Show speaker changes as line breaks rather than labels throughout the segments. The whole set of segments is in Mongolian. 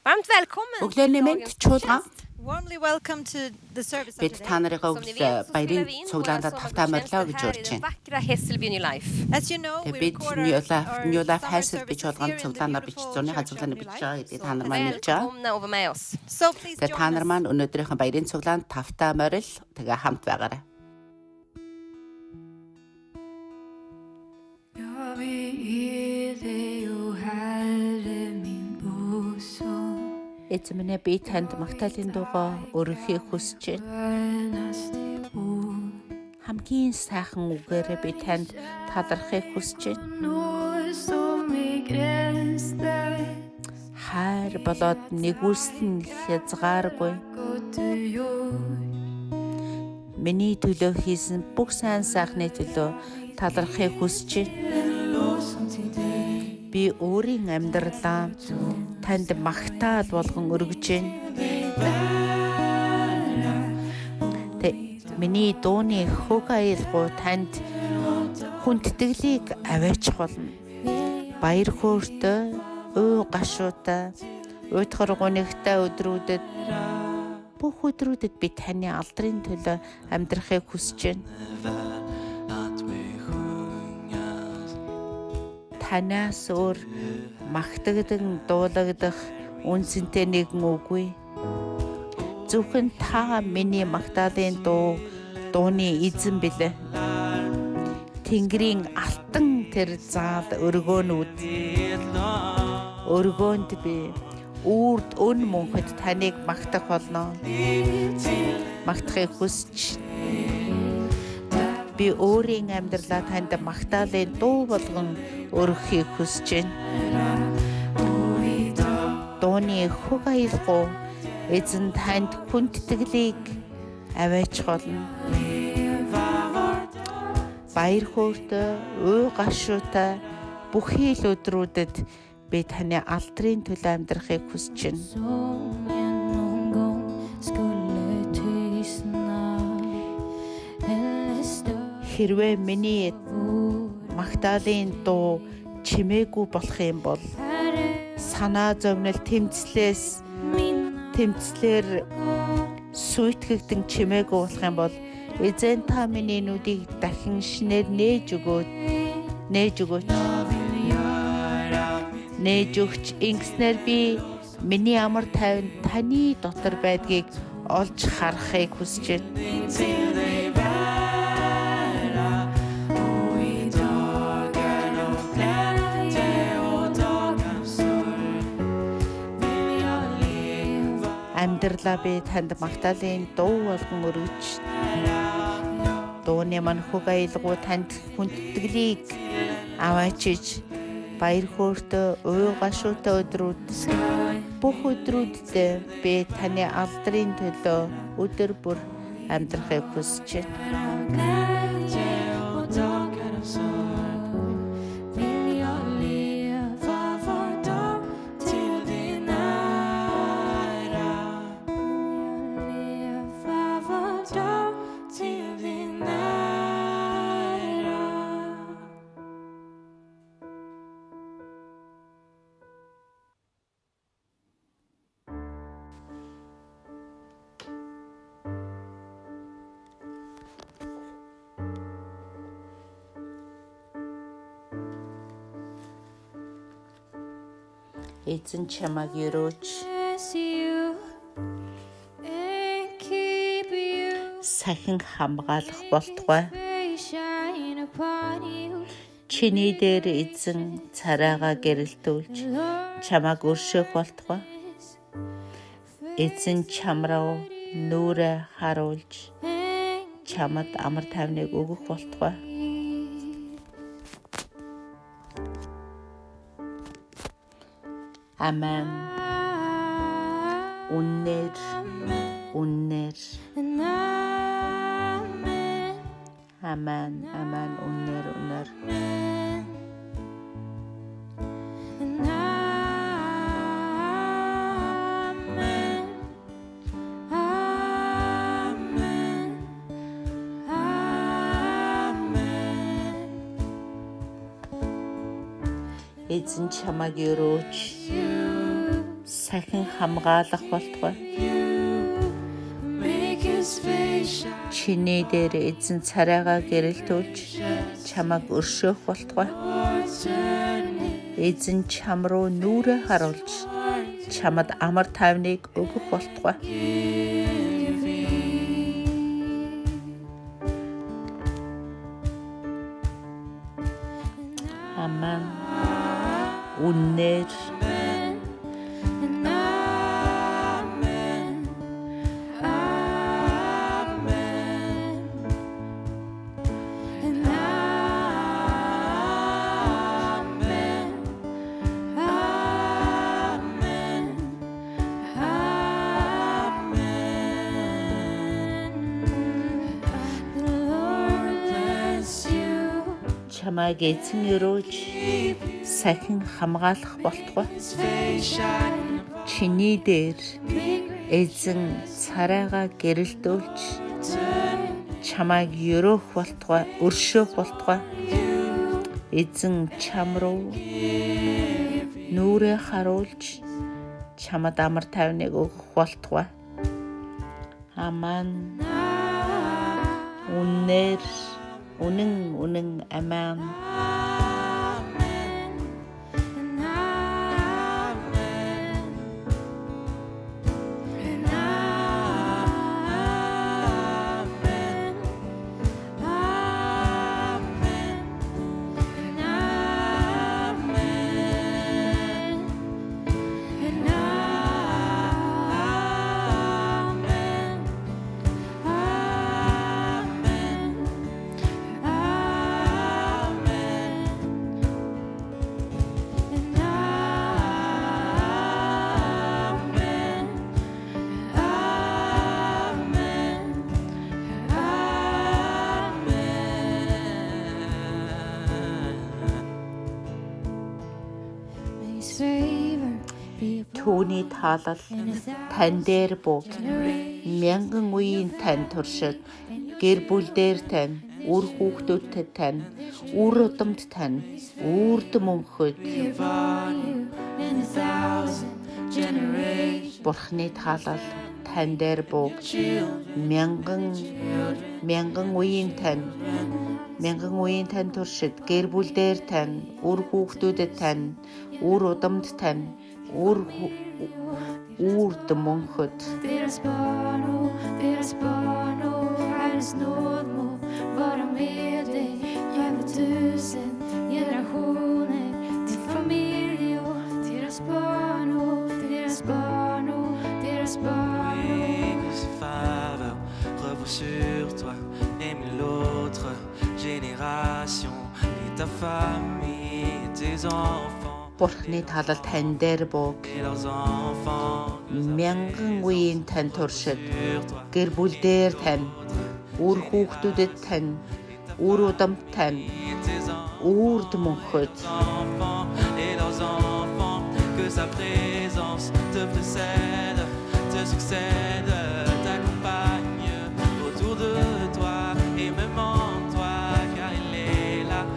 Varmt välkommen
Өглөөний
till
мэнд
dagens
чуулган
gudstjänst. Warmly welcome to the service of
бид
today.
та нарыгаа
Som ni vet så spelar
баярын
vi in våra
цуглаанда тавтаа морилоо гэж
sommargudstjänster här i
урьж
den
байна.
vackra Hässelby New Life. As you know, we
Бид
record
New
our
Life
summer
хайсал бич
services
болгон
here in the
цуглаанаар бич
beautiful
зуны
church of
хацуглаанд
New
бич
Life.
байгаа гэдгийг
So
та нар маань хэлж байгаа.
välkomna och var med oss. So please
Тэгээ та
join
нар
us.
маань өнөөдрийнхэн баярын цуглаанд тавтаа морил тэгээ хамт байгаарай.
Jag vill ge dig, o Herre, min bosom.
Эзэмнээ би танд магтаалын дуугаа өргөхийг хүсэж байна. Хамгийн сайхан үгээрээ би танд талархахыг хүсэж байна. Хайр болоод нэгүслэн хязгааргүй. Миний төлөө хийсэн бүх сайн сайхны төлөө талархахыг хүсэж байна. Би өөрийн амьдралаа танд магтаал болгон өргөж байна. Миний дууны хөг аялгуу танд хүндэтгэлийг аваачих болно. Баяр хөөртэй, уу гашуутай, уйтгар гунигтай өдрүүдэд бүх өдрүүдэд би таны алдрын төлөө амьдрахыг хүсэж байна. Танаас өөр магтагдан дуулагдах үнцэнтэй нэгэн үгүй. Зөвхөн та миний магтаалын дууны эзэн билээ. Тэнгэрийн алтан тэр заал өргөөнүүд. Өргөөнд би үрд өн мөнхөд таныг магтах болно. Магтахыг хүсэж би өөрийн амьдралаа танд магтаалын дуу болгон өргөхийг хүсэж байна. Дууны хөг аялгуу эзэн танд хүндэтгэлийг аваачих болно. Баяр хөөртэй, уу гашуутай бүхий л өдрүүдэд би таны алдрын төлөө амьдрахыг хүсэж байна. Хэрвээ миний магтаалын дуу чимээгүй болох юм бол санаа зовнил тэмцлэр сүйтгэгдэн чимээгүй болох юм бол эзэн та миний нүдийг дахин шинээр нээж өгч ингэснээр би миний амар тайван таны дотор байдгийг олж харахыг хүсэж байна. Амьдралаа би танд магтаалын дуу болгон өргөж дууны мань хөг аялгуу танд хүндэтгэлийг аваачиж баяр хөөртэй уу гашуутай өдрүүд бүх өдрүүдэд би таны алдрын төлөө өдөр бүр амьдрахыг хүсэж байна. Эзэн чамайг өрөөж сахин хамгаалах болтугай. Чиний дээр эзэн царайгаа гэрэлтүүлж чамайг өршөөх болтугай. Эзэн чамраа нүрэ харуулж чамд амар тайвныг өгөх болтугай. Амен. Үннээр. Амен. Үннээр. эзэн чамайг өрөөж сахин хамгаалах болтугай. Чиний дээр эзэн царайгаа гэрэлтүүлж чамайг өршөөх болтугай. Эзэн чам руу нүрээ харуулж чамд амар тайвныг өгөх болтугай. Амен. Үнээр чамайг эзэн өрөөж сахин хамгаалах болтугай. Чиний дээр эзэн царайгаа гэрэлтүүлж чамайг өрөөх болтугай, өршөөх болтугай. Эзэн чам руу нүрээ харуулж чамд амар тайвныг өгөх болтугай. Амен. Үнээр үнэн амен. Түүний таалал тань дээр бууг. Мянган үеийн тань туршид гэр бүл дээр тань, үр хүүхдүүдтэй тань, үр удамд тань, үрд мөнхөд. Бурхны таалал тань дээр бууг. Мянган үеийн тань туршид гэр бүл дээр тань, үр хүүхдүүдэд тань, үр удамд тань, үрд mönchöd.
Deras barn och Herrens nåd må vara med dig över 1000 generationer, till familj och deras barn och deras barn och deras barn.
Que ses faveurs reposent sur toi et mille autres générations, et ta famille et tes enfants.
Бурхны таалал тань дээр бууг. Мянган үеийн тань туршид гэр бүл дээр тань, үр хүүхдүүдэд тань, үр удамд тань, үрд мөнхөд.
Et leurs enfants, que sa présence te précède, te succède, t'accompagne autour de toi et même en toi, car il est là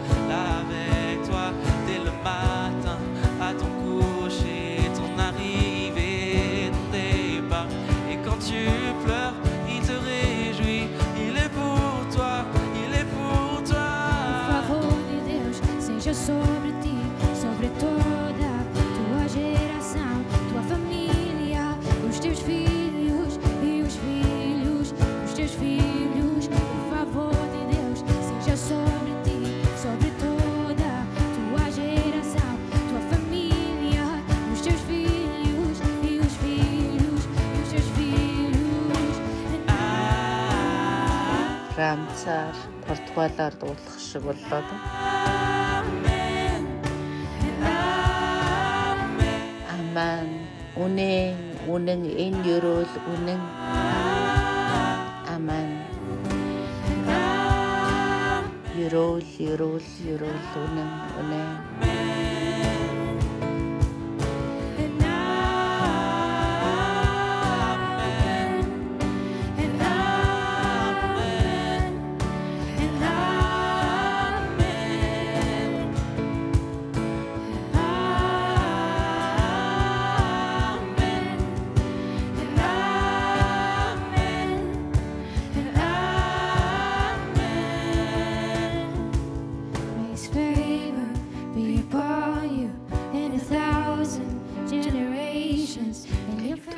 avec toi dès le matin, à ton coucher, ton arrivée, ton départ. Et quand tu pleures, il te réjouit, il est pour toi, il est pour toi.
O favor de Deus seja sobre ti, sobre toda tua geração, tua família, os teus filhos e os filhos dos teus filhos. O favor de Deus seja sobre ti, sobre toda tua geração, tua família, os teus filhos e os filhos dos teus filhos.
Францаар, Португалаар дуулах шиг боллоо. Амен. Үнэн энэ ерөөл үнэн. Амен. Ерөөл үнэн.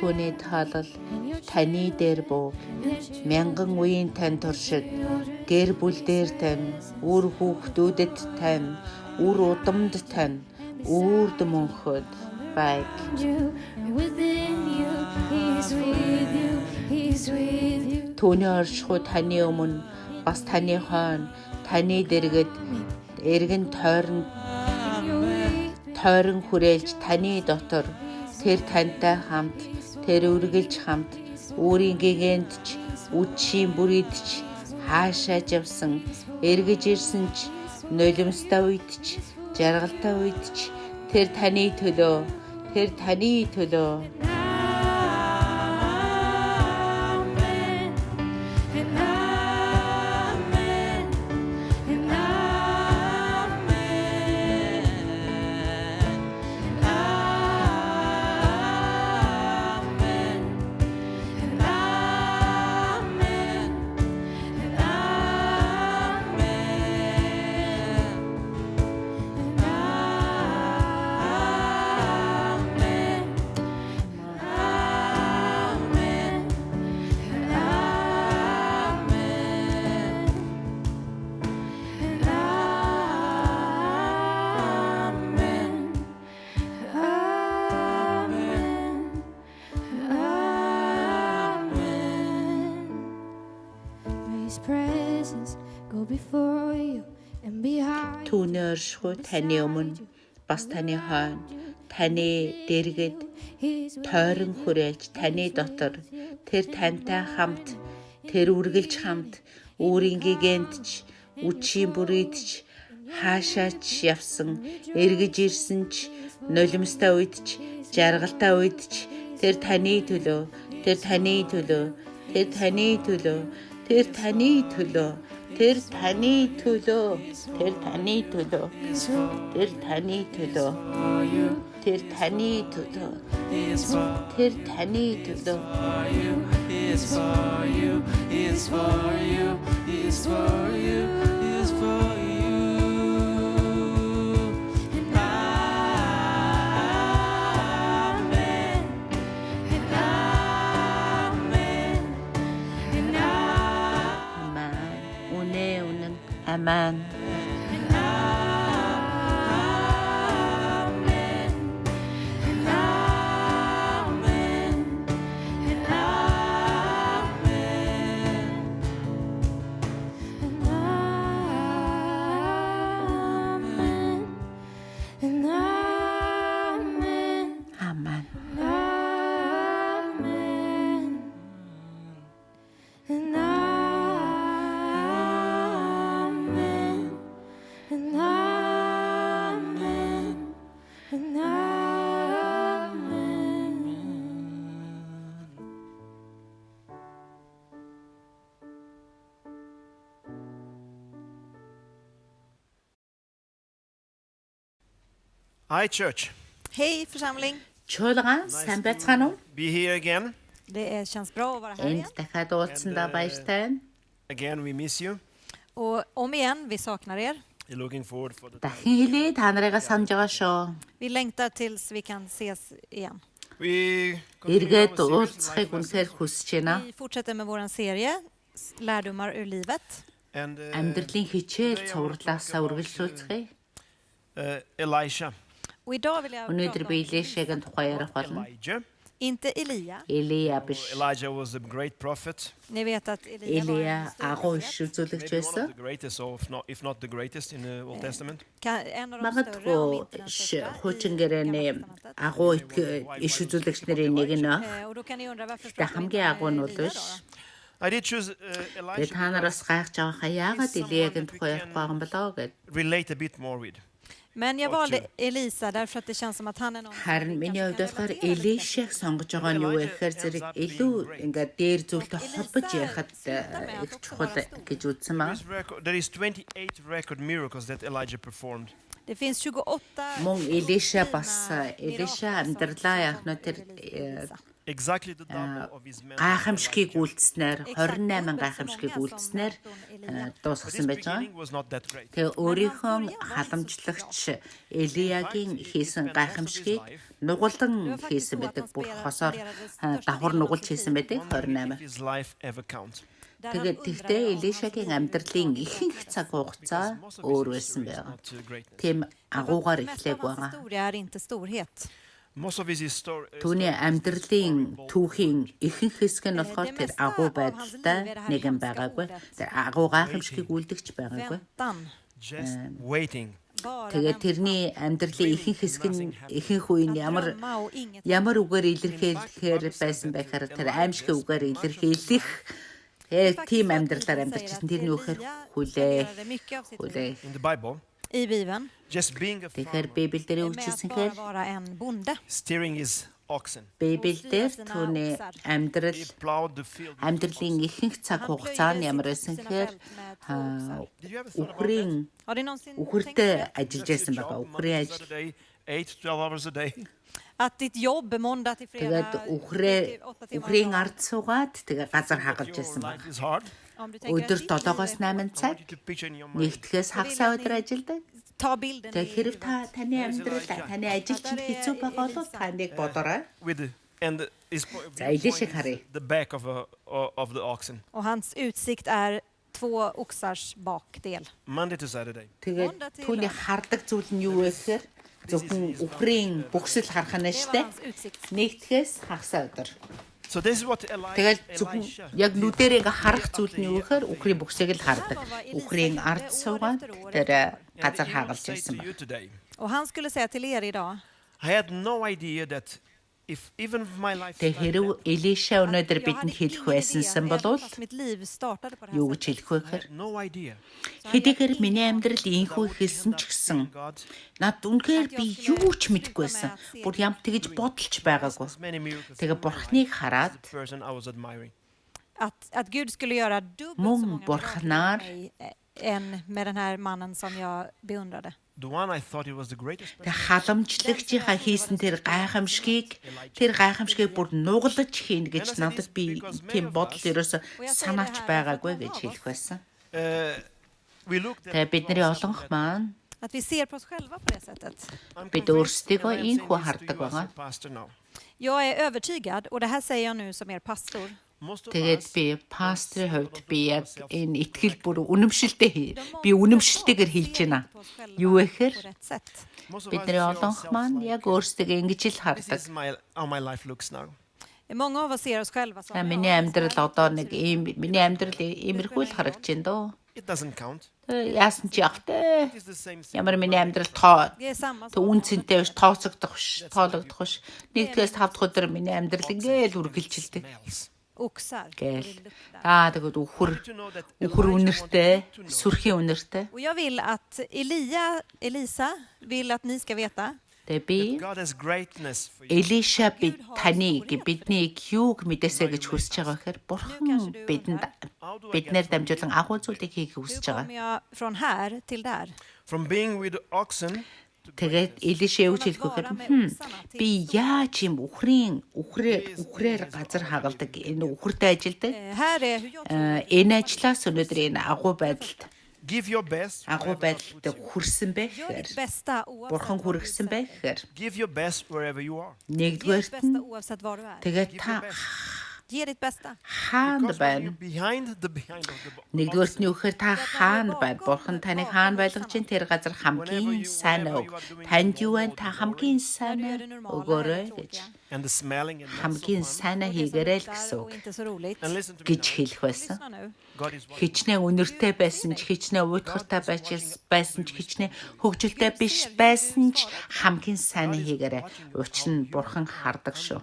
Түүний таалал таны дээр бууг. Мянган үеийн тань туршид гэр бүл дээр тань, үр хүүхдүүдэд тань, үр удамд тань, үрд мөнхөд байг. Түүний оршихуй таны өмнө бас таны хойно таны дэргэд эргэн тойрон хүрээлж таны дотор тэр тантай хамт тэр үргэлж хамт өөрийн гэгэнтч үдшийн бүрийдч хаашаа явсан эргэж ирсэн ч нулимстай үедч жаргалтай үедч тэр таны төлөө Түүний оршихуй таны өмнө бас таны хойно таны дэргэд тойрон хүрээлж таны дотор тэр тантай хамт тэр үргэлж хамт өөрийн гэгэнтч үдшийн бүрийдч хаашаач явсан эргэж ирсэн ч нулимстай үедч жаргалтай үедч тэр таны төлөө Amen.
Hi church.
Hej församling.
Чуулган сайн байцгаана уу?
Be here again.
Det känns bra att vara här igen.
Энд дахиад уулзсандаа баяртай байна.
Again we miss you.
Och om igen, vi saknar er.
We're looking forward for the
Дахин хэлээ та нарыгаа санаж байгаа шүү.
Vi längtar tills vi kan ses igen.
We continue
Эргээд
our series,
уулзахыг
Life
үнэхээр
Lessons.
хүсэж байна.
Vi fortsätter med vår serie Lärdomar ur livet.
And
Амьдралын хичээл цувралаасаа үргэлжлүүлцгээе.
Elisha.
Och idag vill jag
Өнөөдөр
prata
би
om
Илишагийн тухай ярих болно.
Elijah.
inte Elia.
Элия биш.
Elijah was a great prophet.
Ni vet att Elia var
Элия
en stor
агуу
profet.
иш үзүүлэгч
Maybe one
байсан.
of the greatest, or if not the greatest in the Old Testament.
En av de större, om
Магадгүй
inte den största,
хуучин
i
гэрээний
Gamla testamentet.
агуу иш үзүүлэгч нарын нэг нь.
Och då kan ni undra varför
Тэ
pratar vi inte
хамгийн агуу
om
нь
Elia
бол
då?
биш.
I did choose
Тэгээ
Elijah
та нараас гайхаж байгаа яагаад Элиягийн тухай ярих байгаа юм болоо гэд.
relate a bit more with.
Men jag valde Elisa därför att det känns som att han är någon som
Харин
vi
миний
kanske
хувьд
kan
болохоор
relatera lite grann.
Элишаг сонгож байгаа нь юу вэ гэхээр зэрэг илүү ингээд дээр зүйлтэй холбож ярихад их чухал гэж үзсэн маа.
There is 28 record miracles that Elijah performed.
Det finns 28
Мөн Элиша бас
fina
Элиша
mirakel som
амьдралаа
står
яг нь тэр
Elisa.
Exactly the double of his men.
гайхамшигыг үйлдэснээр
Exakt
28
dubbelt så
гайхамшигыг
många som
үйлдэснээр
från Elia.
But
дуусгасан
this
байж байгаа.
beginning was not that great.
Тэгээ өөрийнхөө халамжлагч Элиягийн хийсэн гайхамшигыг нугалан хийсэн байдаг. Бүр хосоор давхар нугалж хийсэн байдаг 28.
If his life ever count.
Тэгээд тэгтээ Элишагийн амьдралын ихэнх цаг хугацаа өөр байсан байгаа.
Not great.
Тийм агуугаар
Mesta
эхлэх
av hans
байгаа.
historia är inte storhet.
Most of his story.
Түүний амьдралын түүхийн ихэнх хэсэг нь болохоор тэр агуу байдалтай нэгэн байгаагүй. Тэр агуу гайхамшигыг үлдэгч байгаагүй.
Väntan.
Just waiting.
Bara
Тэгээд
väntan.
тэрний амьдралын ихэнх хэсэг нь ихэнх үеийн
Att drömma och inget.
ямар үгээр илэрхийлэхээр байсан байхаар тэр аимшиг үгээр илэрхийлэх тийм амьдралаар амьдарчсан. Тэрний үхээр хүлээх
In the Bible,
I Bibeln
just being a
Тэгэхээр
farmer,
Библиэлд
med att
үйлчилсэнхээр
bara vara en bonde.
steering his oxen.
Библиэлд түүний амьдрал
He plowed the field.
амьдралын ихэнх цаг хугацаа нь ямар байсан гэхээр
Did you ever thought about that?
үхрийн
Har ni någonsin tänkt
үхэртэй
på det?
ажиллаж
That's
байсан
your
байгаа.
job,
Үхрийн
Monday to
ажил.
Saturday, 8-12 hours a day.
Att ditt jobb måndag till fredag
Тэгээд үхрийн ард суугаад тэгээ газар хагалж байсан
Life
байна.
is hard.
Om du tänker att
Өдөр
ditt liv
7-оос
är
8
I want
цаг
you to picture in your mind.
нэгтгэхээс хагасаа өдөр ажилладаг.
ta bilden
Тэгээ
i
хэрэг
huvudet.
таны амьдрал таны ажил чинь хэцүү байгаа бол та нэг бодорой.
With the, and his
За Элишиг харъя.
the back of the oxen.
Och hans utsikt är 2 oxars bakdel.
Monday to Saturday.
Тэгээд түүний хардаг зүйл нь юу вэ гэхээр зөвхөн үхрийн бүгсэл харах нь
Det var
штэ.
hans utsikt.
Нэгтгэхээс хагасаа өдөр.
So this is what
Тэгэл зөвхөн
Elisha.
яг нүдэрээ ингээ харах зүйл нь юу гэхээр үхрийн бүгсийг л хардаг. Үхрийн ард суугаад тэр газар хагалж байсан
To you
байна.
today.
Och han skulle säga till er idag,
I had no idea that if even if my life
Тэг
started
хэрв Элиша өнөөдөр бидэнд хэлэх байсансан бол
fast mitt liv startade på det
юу
här
гэж
sättet.
хэлэх вэ
I
гэхээр
had no idea.
хэдийгээр миний амьдрал инхүү хэлсэн ч гэсэн
God,
над үнэхээр би юу ч мэдэхгүй байсан. Бүр ям тэгж бодолч байгаагүй.
as many miracles
Тэгээ бурхныг хараад
the person I was admiring.
Att Gud skulle göra dubbelt så
Мөн
många
бурхнаар
mirakel med mig, än med den här mannen som jag beundrade.
The one I thought he was the greatest person.
тэг халамжлагчийнхаа хийсэн тэр гайхамшигыг бүр нугалж хийн гэж надад би тийм бодол ерөөсө санаач байгаагүй гэж хэлэх байсан.
We looked at
Тэгээ бидний олонх маань
Att vi ser på oss själva på det sättet.
I'm
бид
convinced,
өөрсдийгөө
and I'm saying
инхүү
this to
хардаг
you as
байгаа.
a pastor now.
Jag är övertygad, och det här säger jag nu som er pastor.
Most of
Тэгээд
us
би пастрын хувьд би яг энэ итгэл бүр үнэмшилтэй би үнэмшилтэйгээр хэлж байна. Юу вэ гэхээр
På rätt sätt.
most of us
бидний
see
олонх
ourselves
маань
like,
яг өөрсдөө ингэж л
this
хардаг.
is how my life looks now.
Många av oss ser oss själva som
Миний амьдрал одоо нэг ийм миний амьдрал иймэрхүү л харагдаж байна дөө.
It doesn't count.
Яасан ч явахтай.
It is the same thing.
Ямар миний амьдрал
det är samma
Тэг үнцэнтэй биш, тооцогдох биш, тоологдох биш. Нэгдгээс 5 дахь өдөр миний амьдрал ингээл үргэлжилдэг.
Smells.
oxar.
Гэл.
Det luktar.
Тэгээд
To know that
үхэр
Elijah
үнэртэй,
wanted you to know
сүрхийн үнэртэй.
Och jag vill att Elisa vill att ni ska veta
Тэгээ би
God has greatness for you.
Элиша таныг биднийг юуг мэдээсэй гэж хүсэж байгаа гэхээр бурхан биднээр дамжуулан агуу зүйлийг хийх
hur
хүсэж байгаа.
kommer jag från här till där.
From being with oxen
Тэгээд Элиша юу ч хэлэхгүй гэхээр би яаж юм үхрээр газар хагалдаг энэ үхэртэй ажилдаг.
Här är hur jag
Энэ ажлаас өнөөдөр энэ агуу байдалд
give your best.
агуу байдалд хүрсэн бэ
gör
гэхээр
ditt bästa
бурхан
oavsett var du
хүргэсэн бэ
är.
гэхээр
Give your best wherever you are.
Ge ditt
нэгдүгээрт
bästa
нь
oavsett var du är.
тэгээд
Give
та
your best.
Ge ditt bästa.
хаанд
Because when you're
байна.
behind the behind of the
Нэгдүгээрт нь юу гэхээр та хаана байна? Бурхан таныг хаана байлгаж чинь тэр газар хамгийн сайн өг. Танд юу вэ? Та хамгийн сайн өгөөрэй гэж.
and the smelling and
Хамгийн сайнаа хийгээрэй л гэсэн үг
Och inte så roligt.
and listen to me
гэж
now.
хэлэх байсан.
Lyssna nu.
God is watching.
Хичнээн үнэртэй байсан ч, хичнээн уйтгартай байсан ч, хичнээн хөгжилтэй биш байсан ч хамгийн сайнаа хийгээрэй. Учир нь бурхан хардаг шүү.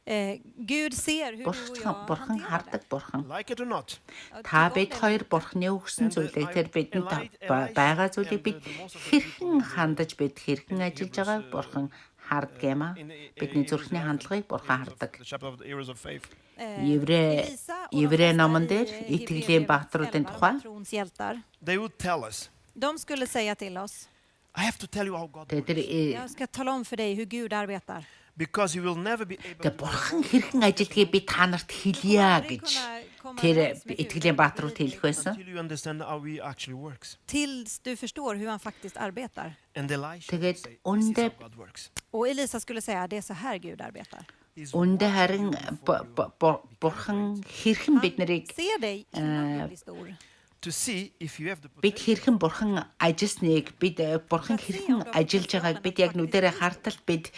Gud ser hur du och jag
Бурхан
hanterar det.
хардаг бурхан.
Like it or not.
Та бид хоёр бурхны өгсөн зүйлийг тэр бидэнд байгаа зүйлийг бид хэрхэн хандаж бид хэрхэн ажиллаж байгааг бурхан хардаг юм аа. Бидний зүрхний хандлагыг бурхан хардаг.
The chapter of the heroes of faith.
Еврей номон дээр итгэлийн баатаруудын тухай
Trons hjältar.
They would tell us.
De skulle säga till oss,
I have to tell you how God
тэр
jag ska tala om för dig hur Gud arbetar.
because you will never be able
тэр бурхан хэрхэн ажилдгийг би та нарт хэлье гэж тэр итгэлийн бааtruуд хэлэх байсан.
until you understand how he actually works.
Tills du förstår hur han faktiskt arbetar.
And Elisha would
Тэгээд
say, this is
үндэ
how God works.
Och Elisa skulle säga det är så här Gud arbetar.
He's
үндэ харин
watching before you
бурхан хэрхэн бид нарыг
Se dig innan du blir stor.
to see if you have the
бид
potential.
хэрхэн бурхан ажилласныг бид бурхан хэрхэн ажиллаж байгааг бид яг нүдэрээ хартал бид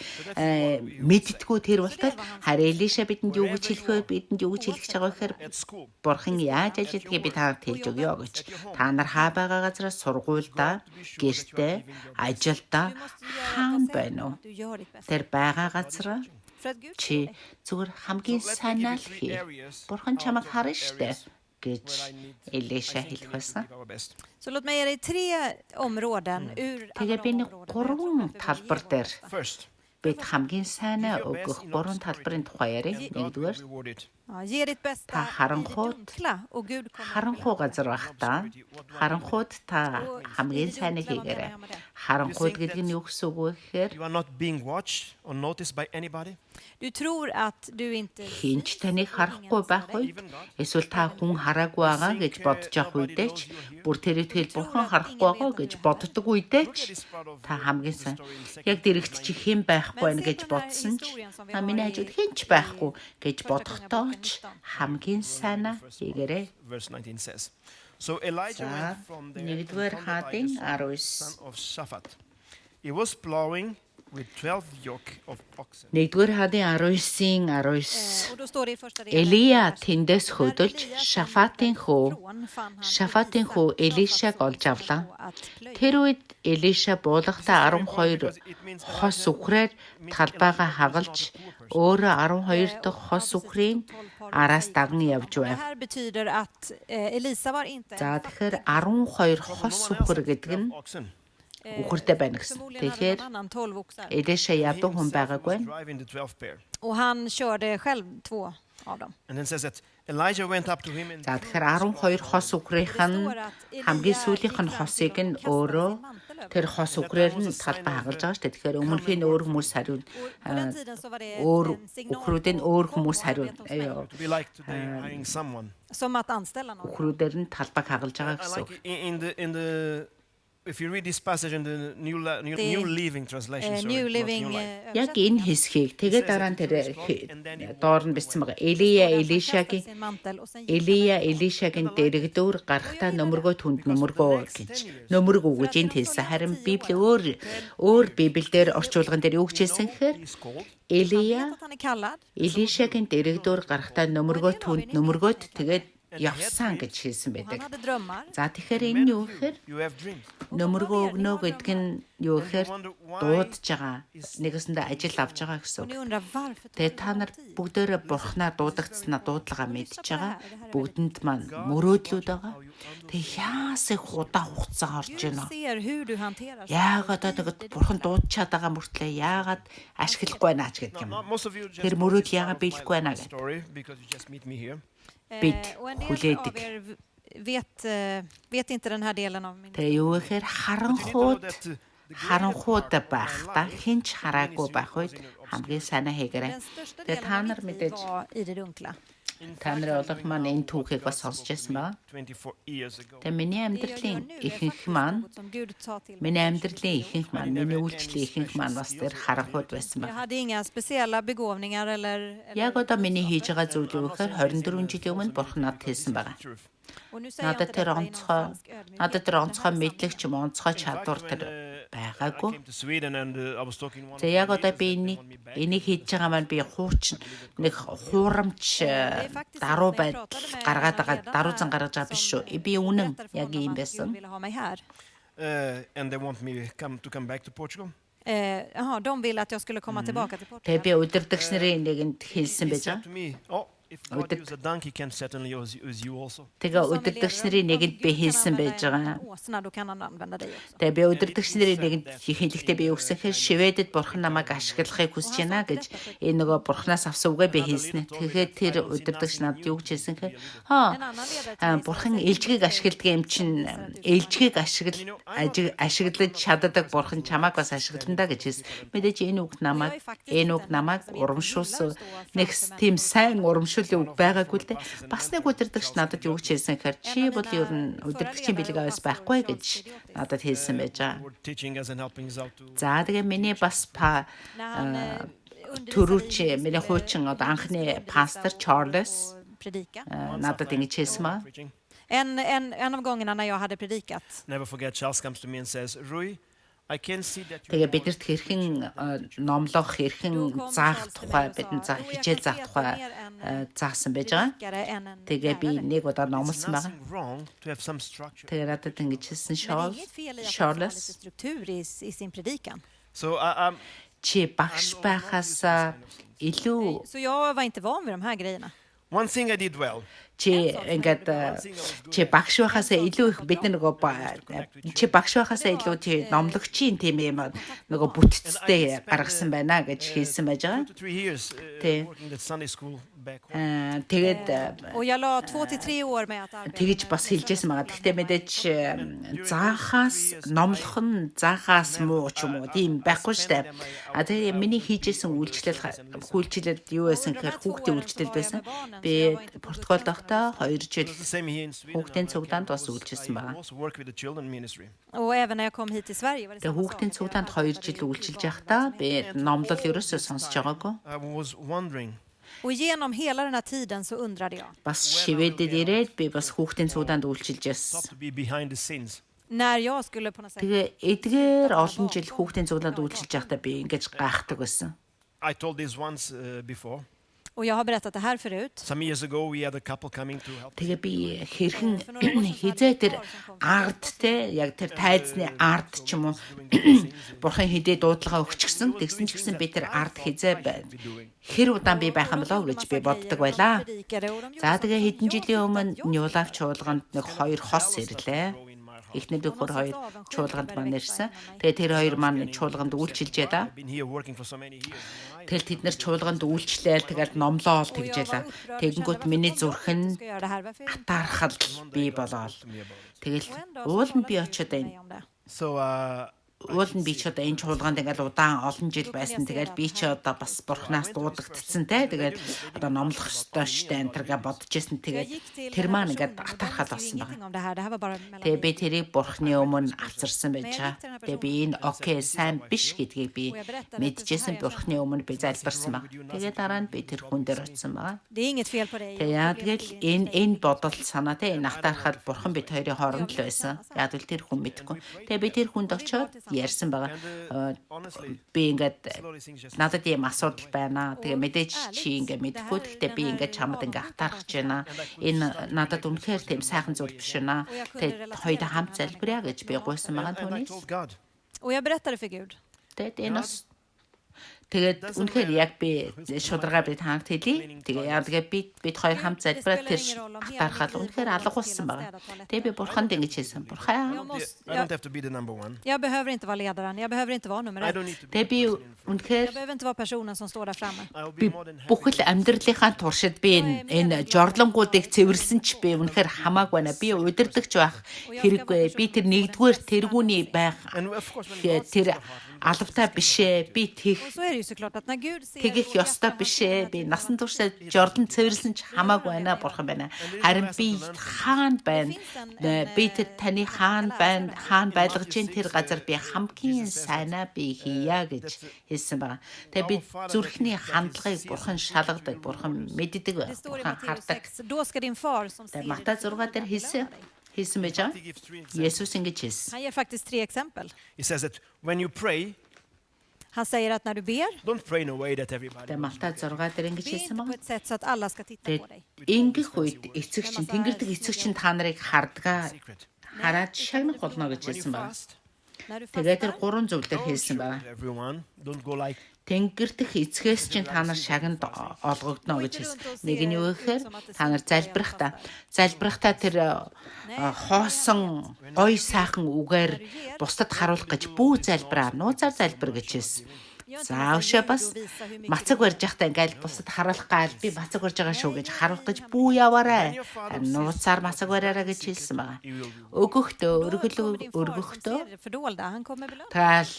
мэддэггүй тэр болтол харин Элиша бидэнд юу гэж хэлэх вэ? Бидэнд юу гэж хэлэх гэж байгаа гэхээр
At school,
бурхан яаж ажилладгийг би танарт хэлж өгье гэж. Та нар хаа байгаа газраас сургуульдаа, гэртээ, ажилдаа хаан байна уу?
Du gör ditt bästa.
Тэр байгаа газараа
För att Gud
чи зүгээр хамгийн сайнаа л хий. Бурхан чамайг харна штэ гэж Элиша хэлэх байсан.
give our best.
Så låt mig ge dig 3 områden ur alla
Тэгээ би
de
нэг
områden.
гурван талбар дээр
First,
бид хамгийн сайнаа өгөх гурван талбарын тухай яриа.
God will
Нэгдүгээр
reward it.
Ja, ge ditt bästa
Та
i det
харанхууд
dunkla och Gud kommer att
харанхуу газар байхдаа харанхууд та хамгийн сайныг хийгээрэй. Харанхууд гэдэг нь юу гэсэн үг вэ гэхээр
You are not being watched or noticed by anybody.
Du tror att du inte
хинч таныг харахгүй байх үед эсвэл та хүн хараагүй байгаа гэж бодож явах үедээ ч бүр тэр итгэл бурхан харахгүй байгаа гэж боддог үедээ ч та хамгийн сайн яг дэрэгт чи хэн байхгүй байна гэж бодсон ч миний хажууд хинч байхгүй гэж бодохдоо ч хамгийн сайнаа хийгээрэй.
Verse 19 says. So Elijah
За
went from there
нэгдүгээр
and found
хаадын
Elijah,
19
son of Shaphat. He was plowing with 12 yoke of oxen.
нэгдүгээр хаадын 19-ийн 19
och då står det i första delen.
Элия тэндээс хөдөлж
När Elias
Шафатын хүү
från fann han
Шафатын
Elisa,
хүү
som
Элишаг
satt
олж авлаа.
på att plöja.
Тэр үед Элиша буулгатаа 12 хос үхрээр талбайгаа хагалж өөрөө 12 дахь хос үхрийн араас даган явж
Det
байв.
här betyder att Elisa var inte
За
en
тэгэхээр
fattig
12
No
хос
one else
үхэр
had
гэдэг нь
12 oxen.
үхэртэй байна гэсэн.
Förmodligen hade
Тэгэхээр
någon annan 12 oxar.
Элиша ядуу хүн
Himself
байгаагүй.
was driving the 12 pair.
Och han körde själv 2 av dem.
And then says that Elijah went up to him and
За тэгэхээр 12 хос үхрийнх нь хамгийн сүүлийнх нь хосыг нь өөрөө тэр хос үхрээр нь талбай хагалж байгаа шүү дээ. Тэгэхээр өмнөхийн өөр хүмүүс хариу
På den tiden så var det
өөр
en signal
үхрүүдийн
på
өөр
folk
хүмүүс
att
хариу
arbeta hos mig.
to be like today hiring someone.
Som att anställa någon.
үхрүүдээр нь талбайг хагалж байгаа
I
гэсэн.
like in the if you read this passage in the New Living Translation, sorry,
New
not
Living
Life.
Яг энэ хэсгийг тэгээ дараа нь тэр доор нь бичсэн байгаа. Элия Элишагийн дэрэгдүүр гарахтаа нөмөргөө түнд нөмөргөө гэж нөмөргөө гэж энд хэлсэн. Харин Библи өөр Библиэлд орчуулган дээр юу гэж хэлсэн гэхээр
He's called.
Элия
Att han är kallad.
Элишагийн дэрэгдүүр гарахтаа нөмөргөө түнд нөмөргөөд тэгээд явсан гэж хэлсэн
Han
байдаг.
hade drömmar.
За тэгэхээр энэ нь юу гэхээр
You have dreams.
нөмөргөө өгнө гэдэг нь юу гэхээр дуудаж байгаа. Нэгэсэндээ ажил авч байгаа гэсэн
Och
үг.
ni undrar varför tar
Тэгээ
det
та нар
lång tid?
бүгдээрээ бурхнаа дуудагдсанаа дуудлагаа мэдж байгаа. Бүгдэнд маань мөрөөдлүүд байгаа. Тэгээ яас их удаа хугацаа орж
Gud
байна.
ser hur du hanterar
Яагаад одоо бурхан дуудчихад байгаа мөртлөө яагаад ашиглахгүй байна ч гэдэг юм.
Most of you just
Тэр
know
мөрөөдөл
this
яагаад
part of my
биелэхгүй байна гэдэг.
story because you just meet me here.
бид
Och en del
хүлээдэг.
av er vet inte den här delen av min
Тэгээ юу гэхээр харанхууд байхдаа хинч хараагүй байх үед хамгийн сайнаа хийгээрэй.
Den största
Тэгээ
delen
та
av
нар
mitt liv
мэдээж
var i det dunkla.
та нарын олонх маань энэ түүхийг бас сонсч байсан байна.
24 years ago.
Тэгээ миний
Det jag gör
амьдралын
nu är
ихэнх
faktiskt
маань
något som Gud sa till mig.
миний амьдралын ихэнх маань миний үйлчлэлийн ихэнх маань бас тэр харанхууд байсан
Jag
байна.
hade inga speciella begåvningar eller
Яг одоо миний хийж байгаа зүйл юу гэхээр 24 жилийн өмнө бурхан надад хэлсэн байгаа.
Truth.
och nu säger jag
Надад
inte
тэр
detta i någon
онцгой
falsk ödmjukhet.
надад тэр онцгой мэдлэг ч юм онцгой чадвар
When,
тэр
I
байгаагүй.
came to Sweden and I was talking to one of
За
the
яг одоо
leaders
би
that they want me back.
энийг хийж байгаа маань би хуучин нэг хуурамч даруу байдал гаргаад байгаа даруу зан гаргаж байгаа биш шүү. Би үнэн яг ийм байсан.
Ville ha mig här.
And they want me to come back to Portugal.
Jaha, de ville att jag skulle komma tillbaka till
Тэгээ
Portugal.
би удирдагч нарын нэгэнд хэлсэн
He
байж
said
байгаа.
to me, "Oh, if God used a donkey, can certainly use you also."
Тэгээ удирдагч нарын нэгэнд би хэлсэн байж байгаа.
Åsna, då kan han använda dig också.
Тэгээ би удирдагч нарын нэгэнд хэлэхдээ би өгсөхээр шивэдэд бурхан намайг ашиглахыг хүсэж байна гэж энэ нөгөө бурханаас авсан үгээ би хэлсэн. Тэгэхээр тэр удирдагч надад юу гэж хэлсэн гэхээр бурхан элжгийг ашигладаг юм чинь элжгийг ашиглаж чаддаг бурхан чамайг бас ашиглана гэж хэлсэн. Мэдээж энэ үг намайг урамшуулсан нэг тийм сайн урамшуулсан ууршуулын үг байгаагүй л дээ. Бас нэг удирдагч надад юу гэж хэлсэн гэхээр чи бол ер нь удирдагчийн бэлгээс байхгүй гэж надад хэлсэн байж байгаа.
Were teaching us and helping us out to
За тэгээ миний бас төрүүч миний хуучин одоо анхны пастор Чарльз надад ингэж хэлсэн маа.
preaching.
En av gångerna när jag hade predikat.
Never forget, Charles comes to me and says, Rui, I can see that
Тэгээ бидэрт хэрхэн номлох, хэрхэн заах тухай бидэн хичээл заах тухай заасан байж байгаа. Тэгээ би нэг удаа номлосон байгаа.
nothing wrong to have some structure.
Тэгээ надад ингэж хэлсэн
Men det är inget fel i att ha
Charles
lite struktur i sin predikan.
So
чи багш байхаас илүү
Så jag var inte van vid de här grejerna.
one thing I did well,
чи ингээд чи багш байхаас илүү их бид нөгөө чи багш байхаас илүү чи номлогчийн тийм юм нөгөө бүтцтэй гаргасан байна гэж хэлсэн байж байгаа.
2 to 3 years
Тий.
working at Sunday school back home.
Тэгээд
Och jag la 2 till 3 år med att arbeta.
тэгж бас хэлжсэн байгаа. Гэхдээ мэдээч заахаас номлох нь заахаас муу ч юм уу тийм байхгүй штэ. Тэгээ миний хийжсэн үйлчлэл юу байсан гэхээр хүүхдийн үйлчлэл байсан. Би Португалд байхдаа 2 жил
It's the same here in Sweden.
хүүхдийн цуглаанд бас үйлчилсэн
We
байгаа.
also work with the children ministry.
Och även när jag kom hit till Sverige var det
Тэгээ
samma
хүүхдийн
sak.
цуглаанд 2 жил үйлчилж байхдаа би номлол ерөөсөө сонсож байгаагүй.
I was wondering,
Och genom hela den här tiden så undrade jag.
Бас шивэдэд ирээд би бас хүүхдийн цуглаанд үйлчилж
not
байсан.
to be behind the scenes.
När jag skulle på något sätt.
Тэгээ эдгээр олон жил хүүхдийн цуглаанд үйлчилж байхдаа би ингэж гайхдаг байсан.
I told this once before.
Och jag har berättat det här förut.
Some years ago, we had a couple coming to help.
Тэгээ би хэрхэн хизээ тэр ард те яг тэр тайзны ард ч юм уу бурхан хідээ дуудлага өгчихсөн. Тэгсэн ч гэсэн би тэр ард хизээ хэр удаан би байх юм болоо гэж би боддог байлаа. За тэгээ хэдэн жилийн өмнө Ньюлав чуулганд нэг 2 хос ирлээ. Эхний дөхөр 2 чуулганд маань ирсэн. Тэгээ тэр 2 маань чуулганд үйлчилжээ да.
Been here working for so many years.
Тэгэл тэд нар чуулганд үйлчлээл тэгэл номлоол тэгжээлээ. Тэгэнгүүт миний зүрх нь атаархал би болоод тэгэл уул нь би очиод энэ
So
уул нь би ч одоо энэ чуулганд ингээл удаан олон жил байсан. Тэгэл би ч одоо бас бурхнаас дуудагдсан те. Тэгэл одоо номлох ёстой штэ энэ тэргээ бодож ирсэн. Тэгээд тэр маань ингээд атаархал болсон байна. Тэгээ би тэрийг бурхны өмнө авцарсан байж байгаа. Тэгээ би энэ окей сайн биш гэдгийг би мэдчихсэн бурхны өмнө би залбирсан баг. Тэгээ дараа нь би тэр хүн дээр очисон байгаа.
Det är inget fel på dig.
Тэгээ яа тэгэл энэ бодол санаа те энэ атаархал бурхан бид хоёрын хооронд л байсан. Яг л тэр хүн мэдгүй. Тэгээ би тэр хүнд очиод ярьсан байгаа. Би ингээд надад ийм асуудал байна. Тэгээ мэдээж чи ингээд мэдгүй. Гэхдээ би ингээд чамд ингээд атаархаж байна. Энэ надад үнэхээр тийм сайхан зүйл биш байна. Тэгээ хоёроо хамт залбирая гэж би гуйсан байгаа
and I
түүнээс.
told God,
Och jag berättade för Gud.
Тэгээд үнэхээр яг би шударга би таанд хэлье. Тэгээ яг бид хоёр хамт залбираад тэр атаархал үнэхээр алга болсон байна. Тэгээ би бурханд ингэж хэлсэн. Бурхан
I don't have to be the number one.
Jag behöver inte vara ledaren. Jag behöver inte vara nummer
I
1.
don't need to be.
тэгээ би үнэхээр
Jag behöver inte vara personen som står där framme.
I'll
би
be more than happy.
бүхэл амьдралынхаа туршид би энэ жордлонгуудыг цэвэрлсэн ч би үнэхээр хамаагүй байна. Би удирдахч байх хэрэггүй. Би тэр нэгдүгээр тэргүүний байх
And of course, when God
тэр алавтай бишээ. Би тех
Och så är det ju såklart att när Gud ser
тэгэх
vårt
ёстой
hjärta,
бишээ. Би насан туршид жордлон цэвэрлсэн ч хамаагүй байна бурхан байна. Харин би хаана байна? Би тэр таны хаана байна? Хаана байлгаж ин тэр газар би хамгийн сайнаа би хийя гэж хэлсэн байна. Тэгээ би зүрхний хандлагыг бурхан шалгадаг, бурхан мэддэг,
det står i
бурхан
Matteus
хардаг.
6, då ska din far som ser
Тэгээ Матай 6 дээр хэлсэн байж байгаа.
He gives 3 examples.
Есүс ингэж хэлсэн.
Han ger faktiskt 3 exempel.
He says that when you pray,
Han säger att när du ber,
don't pray in a way that everybody.
Тэгээ Матай 6 дээр ингэж
be
хэлсэн
inte på
байна.
ett sätt så att alla ska titta på dig.
Ингэх үед эцэг чинь тэнгэр дэх эцэг чинь та нарыг хардгаа
Secret.
хараад шагнах болно гэж
When you
хэлсэн байна.
fast,
När du
Тэгээ тэр
fastar,
3 зүйл дээр
don't
хэлсэн
show
байна.
it to everyone. Don't go like
Тэнгэр дэх эцгээс чинь та нар шагнад олгогдно гэж хэлсэн. Нэг нь юу гэхээр та нар залбирахтаа тэр хоосон гой сайхан үгээр бусдад харуулах гэж бүү залбираа нууцаар залбир гэж хэлсэн. За өшөө бас мацаг барьж явахдаа ингээл бусдад харуулах гал би мацаг барьж байгаа шүү гэж харуулах гэж бүү яваарай. Нууцаар мацаг бариараа гэж хэлсэн байгаа. Өгөхдөө өргөхдөө
ser det fördolda, han kommer belöna.
таал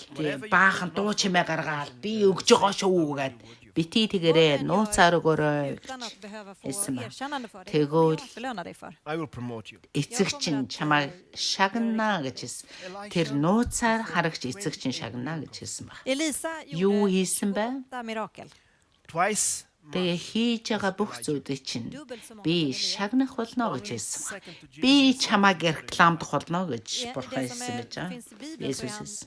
баахан дуу чимээ гаргаад би өгж байгаа шүү гэд бити тэгэрээ нууцаар өгөөрэй.
Utan att behöva få
Essen ba.
erkännande för det.
Tegol.
Jag belönar dig för.
I will promote you.
Эцэг чинь чамайг шагнаа гэж хэлсэн. Тэр нууцаар харагч эцэг чинь шагнаа гэж хэлсэн баг.
Elisa
Юу
gjorde
хийсэн бэ?
28 mirakel.
Twice
Тэгээ хийж байгаа бүх зүйлийг чинь би шагнах болно гэж хэлсэн баг. Би чамайг рекламдах болно гэж бурхан хэлсэн байж байгаа. Есүс.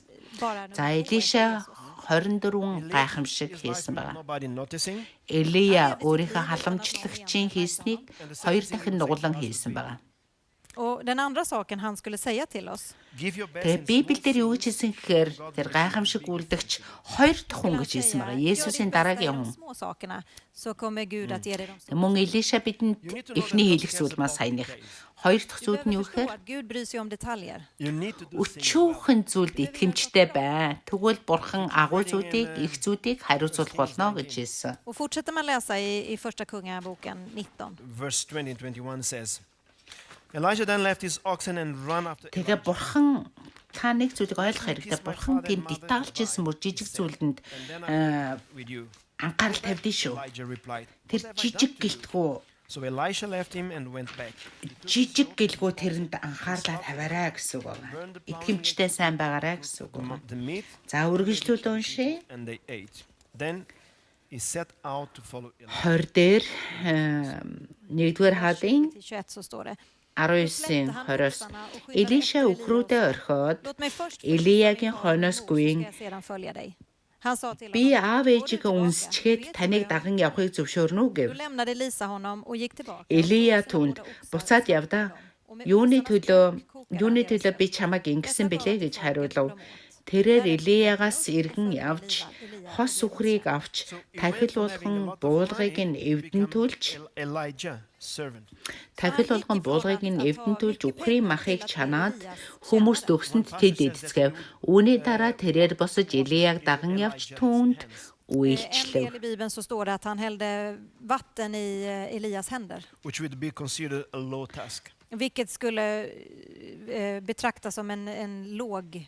За Элиша 24 гайхамшиг хийсэн байгаа.
nobody noticing.
Элия өөрийнхөө халамжлагчийн хийснийг 2 дахин нуглан хийсэн байгаа.
Och den andra saken han skulle säga till oss.
Give your best
Тэгээ
in
Библиэлд юу гэж хэлсэн гэхээр тэр гайхамшиг үлдэгч 2 дахь хүн гэж хэлсэн байгаа. Есүсийн дараагийн хүн.
Små sakerna så kommer Gud att ge dig de stora.
Мөн Элиша бидэнд эхний хэлэх зүйл маань саяных. 2 дахь зүйл нь юу
Förstå
гэхээр
att Gud bryr sig om detaljer.
You need to do
өчүүхэн зүйлд итгэмжтэй бай. Тэгвэл бурхан агуу зүйлийг, их зүйлийг хариуцуулах болно гэж хэлсэн.
Och fortsätter man läsa i första kungaboken 19.
verse 20 and 21 says, Elijah then left his oxen and ran after
Тэгээ бурхан та нэг зүйлийг ойлгох хэрэгтэй. Бурхан тийм детальчсэн мөр жижиг зүйлдэнд
with you.
анхаарал тавьдээ шүү.
Elijah replied.
Тэр жижиг гэлтгүү
So Elisha left him and went back.
жижиг гэлгүү тэрэнд анхаарлаа тавиараа гэсэн үг байна. Итгэмжтэй сайн байгаарай гэсэн үг байна.
The meat
За үргэлжлүүл уншия.
and they ate. Then he set out to follow Elijah.
20 дээр 1-р хаалын
21 så står det.
19-ийн 20-оос Элиша өхрүүдээ орхиод
Låt mig först
Элиягийн хойноос гүйн
ska jag sedan följa dig. Han sa till
би
honom.
аав ээжигээ үнсчгээд таныг даган явахыг зөвшөөрнө үү гэв.
Då lämnade Elisa honom och gick tillbaka.
Элия түнд буцаад явдаа. Юуны төлөө би чамайг ингэсэн бэлээ гэж хариулав. Тэрээр Элиягаас иргэн явж хос үхрийг авч тахил болгон буулгыг нь эвдэн түлж
Elijah, servant.
тахил болгон буулгыг нь эвдэн түлж үхрийн махыг чанаад хүмүүст өгсөнд тэд эдцгээв. Үүний дараа тэрээр босож Элияг даган явж түүнд
En
үйлчлэв.
del i Bibeln så står det att han hällde vatten i Elias händer.
Which would be considered a low task.
Vilket skulle betraktas som en låg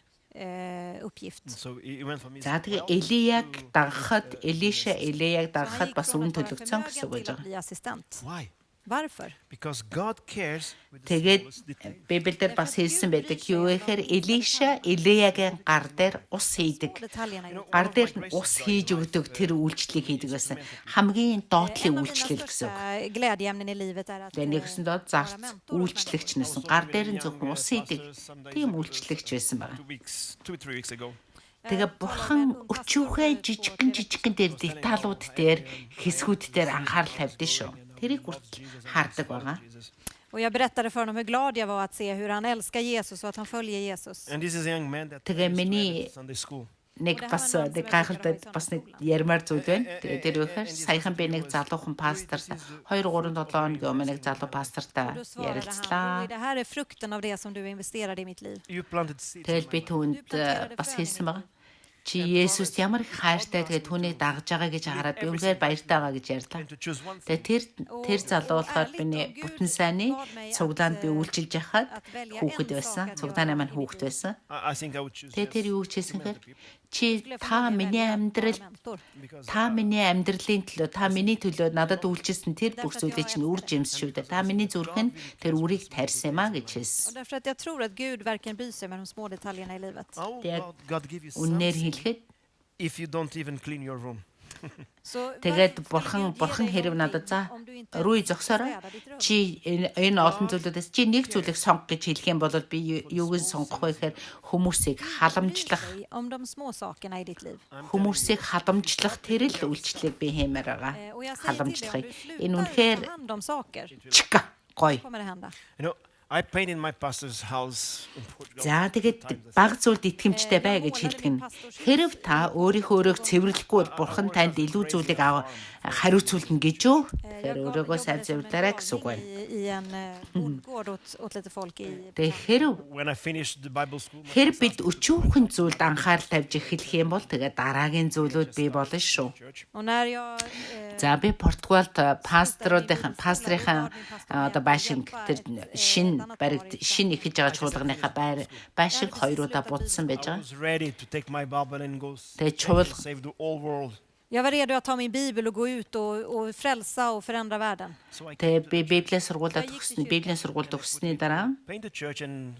uppgift.
So he went from his
За тэгээ Элияг дагахад Элияг дагахад бас үн төлөгцөн гэсэн үг гэж
till att
байгаа.
bli assistent.
Why?
Varför?
Because God cares with the
Тэгээд
smallest detail.
Библиэлд бас хэлсэн байдаг юу гэхээр Элиша Элиягийн гар дээр ус хийдэг.
Detaljerna i
Гар дээр нь ус хийж өгдөг тэр үйлчлэлийг хийдэг байсан. Хамгийн доотлын үйлчлэл гэсэн үг.
glädjeämnen i livet är att
Тэгээ нэгсэн доод зарц үйлчлэгч нэсэн гар дээр нь зөвхөн ус хийдэг. Тийм үйлчлэгч байсан байна.
2-3 weeks ago.
Тэгээ бурхан өчүүхэй жижигэн дээр деталууд дээр хэсгүүд дээр анхаарал тавьдээ шүү. Тэрийг хүртэл хардаг байгаа.
Och jag berättade för honom hur glad jag var att se hur han älskar Jesus och att han följer Jesus.
And this is a young man that
Тэгээ
is
миний
Sunday school.
нэг бас нэг гайхалтай бас нэг ярмаар зүйл байна. Тэгээ тэр үхээр саяхан би нэг залуухан пастор 2-3-7 өдрийн өмнө нэг залуу пастортай
Då svarade han,
ярилцлаа.
det här är frukten av det som du investerade i mitt liv.
You planted seeds.
Тэгэл би түүнд бас хэлсэн байгаа. Чи Есүс ямар их хайртай тэгээ түүнийг дагж байгаа гэж хараад би үнэхээр баяртай байгаа гэж ярьлаа.
To choose one thing.
Тэгээ тэр залуу болохоор биний бүтэн сайнны цуглаанд би үйлчилж яхад хүүхэд байсан. Цуглааны маань хүүхэд байсан.
I think I would choose
Тэгээ тэр
yes.
юу гэж хэлсэн гэхээр чи та миний амьдралын төлөө та миний төлөө надад үйлчилсэн тэр бүх зүйлийг чинь үр жимс шүү дээ. Та миний зүрхэнд тэр үрийг тарьсан юм а гэж
Och
хэлсэн.
därför att jag tror att Gud verkligen bryr sig med de små detaljerna i livet.
How
They are
would God give you
Үнээр
something
хэлэхэд
if you don't even clean your room?
Så
тэгээд
varför
бурхан
skulle Gud ge dig
хэрэг надад за
någonting om du inte
рүү зогсоорой.
städar ditt rum?
Чи энэ олон зүйлүүдээс чи нэг зүйлийг сонгох гэж хэлэх юм бол би юуг нь сонгох вэ гэхээр хүмүүсийг халамжлах
Bry dig om de små sakerna i ditt liv.
хүмүүсийг халамжлах тэр л үйлчлэлийг би хэмээр байгаа.
Och jag säger till dig, om
Халамжлахыг.
du
Энэ
slutar
үнэхээр
ta hand om saker,
чика гоё.
kommer det hända.
You know, I painted my pastor's house in Portugal.
За тэгээд баг зүйлд итгэмжтэй бай гэж хэлдэг нь. Хэрв та өөрийнхөө цэвэрлэхгүй бол бурхан танд илүү зүйлийг хариуцуулна гэж юу? Тэгэхээр өөрийгөө сайн цэвэрлээрэй гэсэн үг байна.
I en bondgård åt lite folk i...
Тэгээд хэрв
When I finished the Bible school,
бид өчүүхэн зүйлд анхаарал тавьж эхлэх юм бол тэгээд дараагийн зүйлүүд бий болно шүү.
Och när jag...
За би Португалд пастрынхаа одоо байшинг тэр шин ихэж байгаа чуулганыхаа байшинг 2 удаа будсан байж
I
байгаа.
was ready to take my Bible and go
Тэгээ чуул
save the whole world.
Jag var redo att ta min bibel och gå ut och frälsa och förändra världen.
So I
Тэгээ
came to
би
the church,
Библийн сургуулиуд төгссөн. Библийн сургууль төгссөний дараа
paint the church and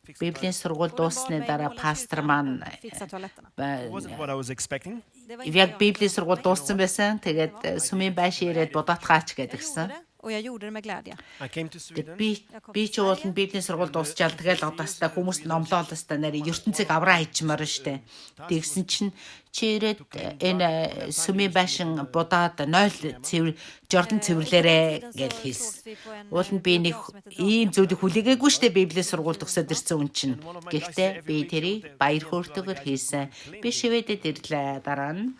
fix the
Библийн
toilet.
сургууль
Och de bad
дууссаны
mig
дараа
måla
пастор
kyrkan
маань
och fixa toaletterna.
It wasn't what I was expecting.
Det var inte
яг
vad jag
Библийн
hade
сургууль
väntat mig.
дууссан байсан. Тэгээд сүмийн байшин ирээд будааткаач
Jag
гэдгсэн.
gjorde det och jag gjorde det med glädje.
I came to
Тэгээд
Sweden.
би ч уул нь Библийн сургууль дуусчаал тэгэл одоостай хүмүүст номлоолоо та нарийн ертөнцийг авраа хийчмаар штэ. Тэгсэн чинь чи ирээд энэ сүмийн байшин будаад 0 цэвэр Жордан цэвэрлээрэ гэж хэлсэн. Уул нь би нэг ийм зүйлийг хүлээгээгүй штэ Библийн сургууль төгсөөд ирсэн хүн чинь. Гэхдээ би тэрийг баяр хөөртэйгээр хийсэн. Би Шведэд ирлээ дараа нь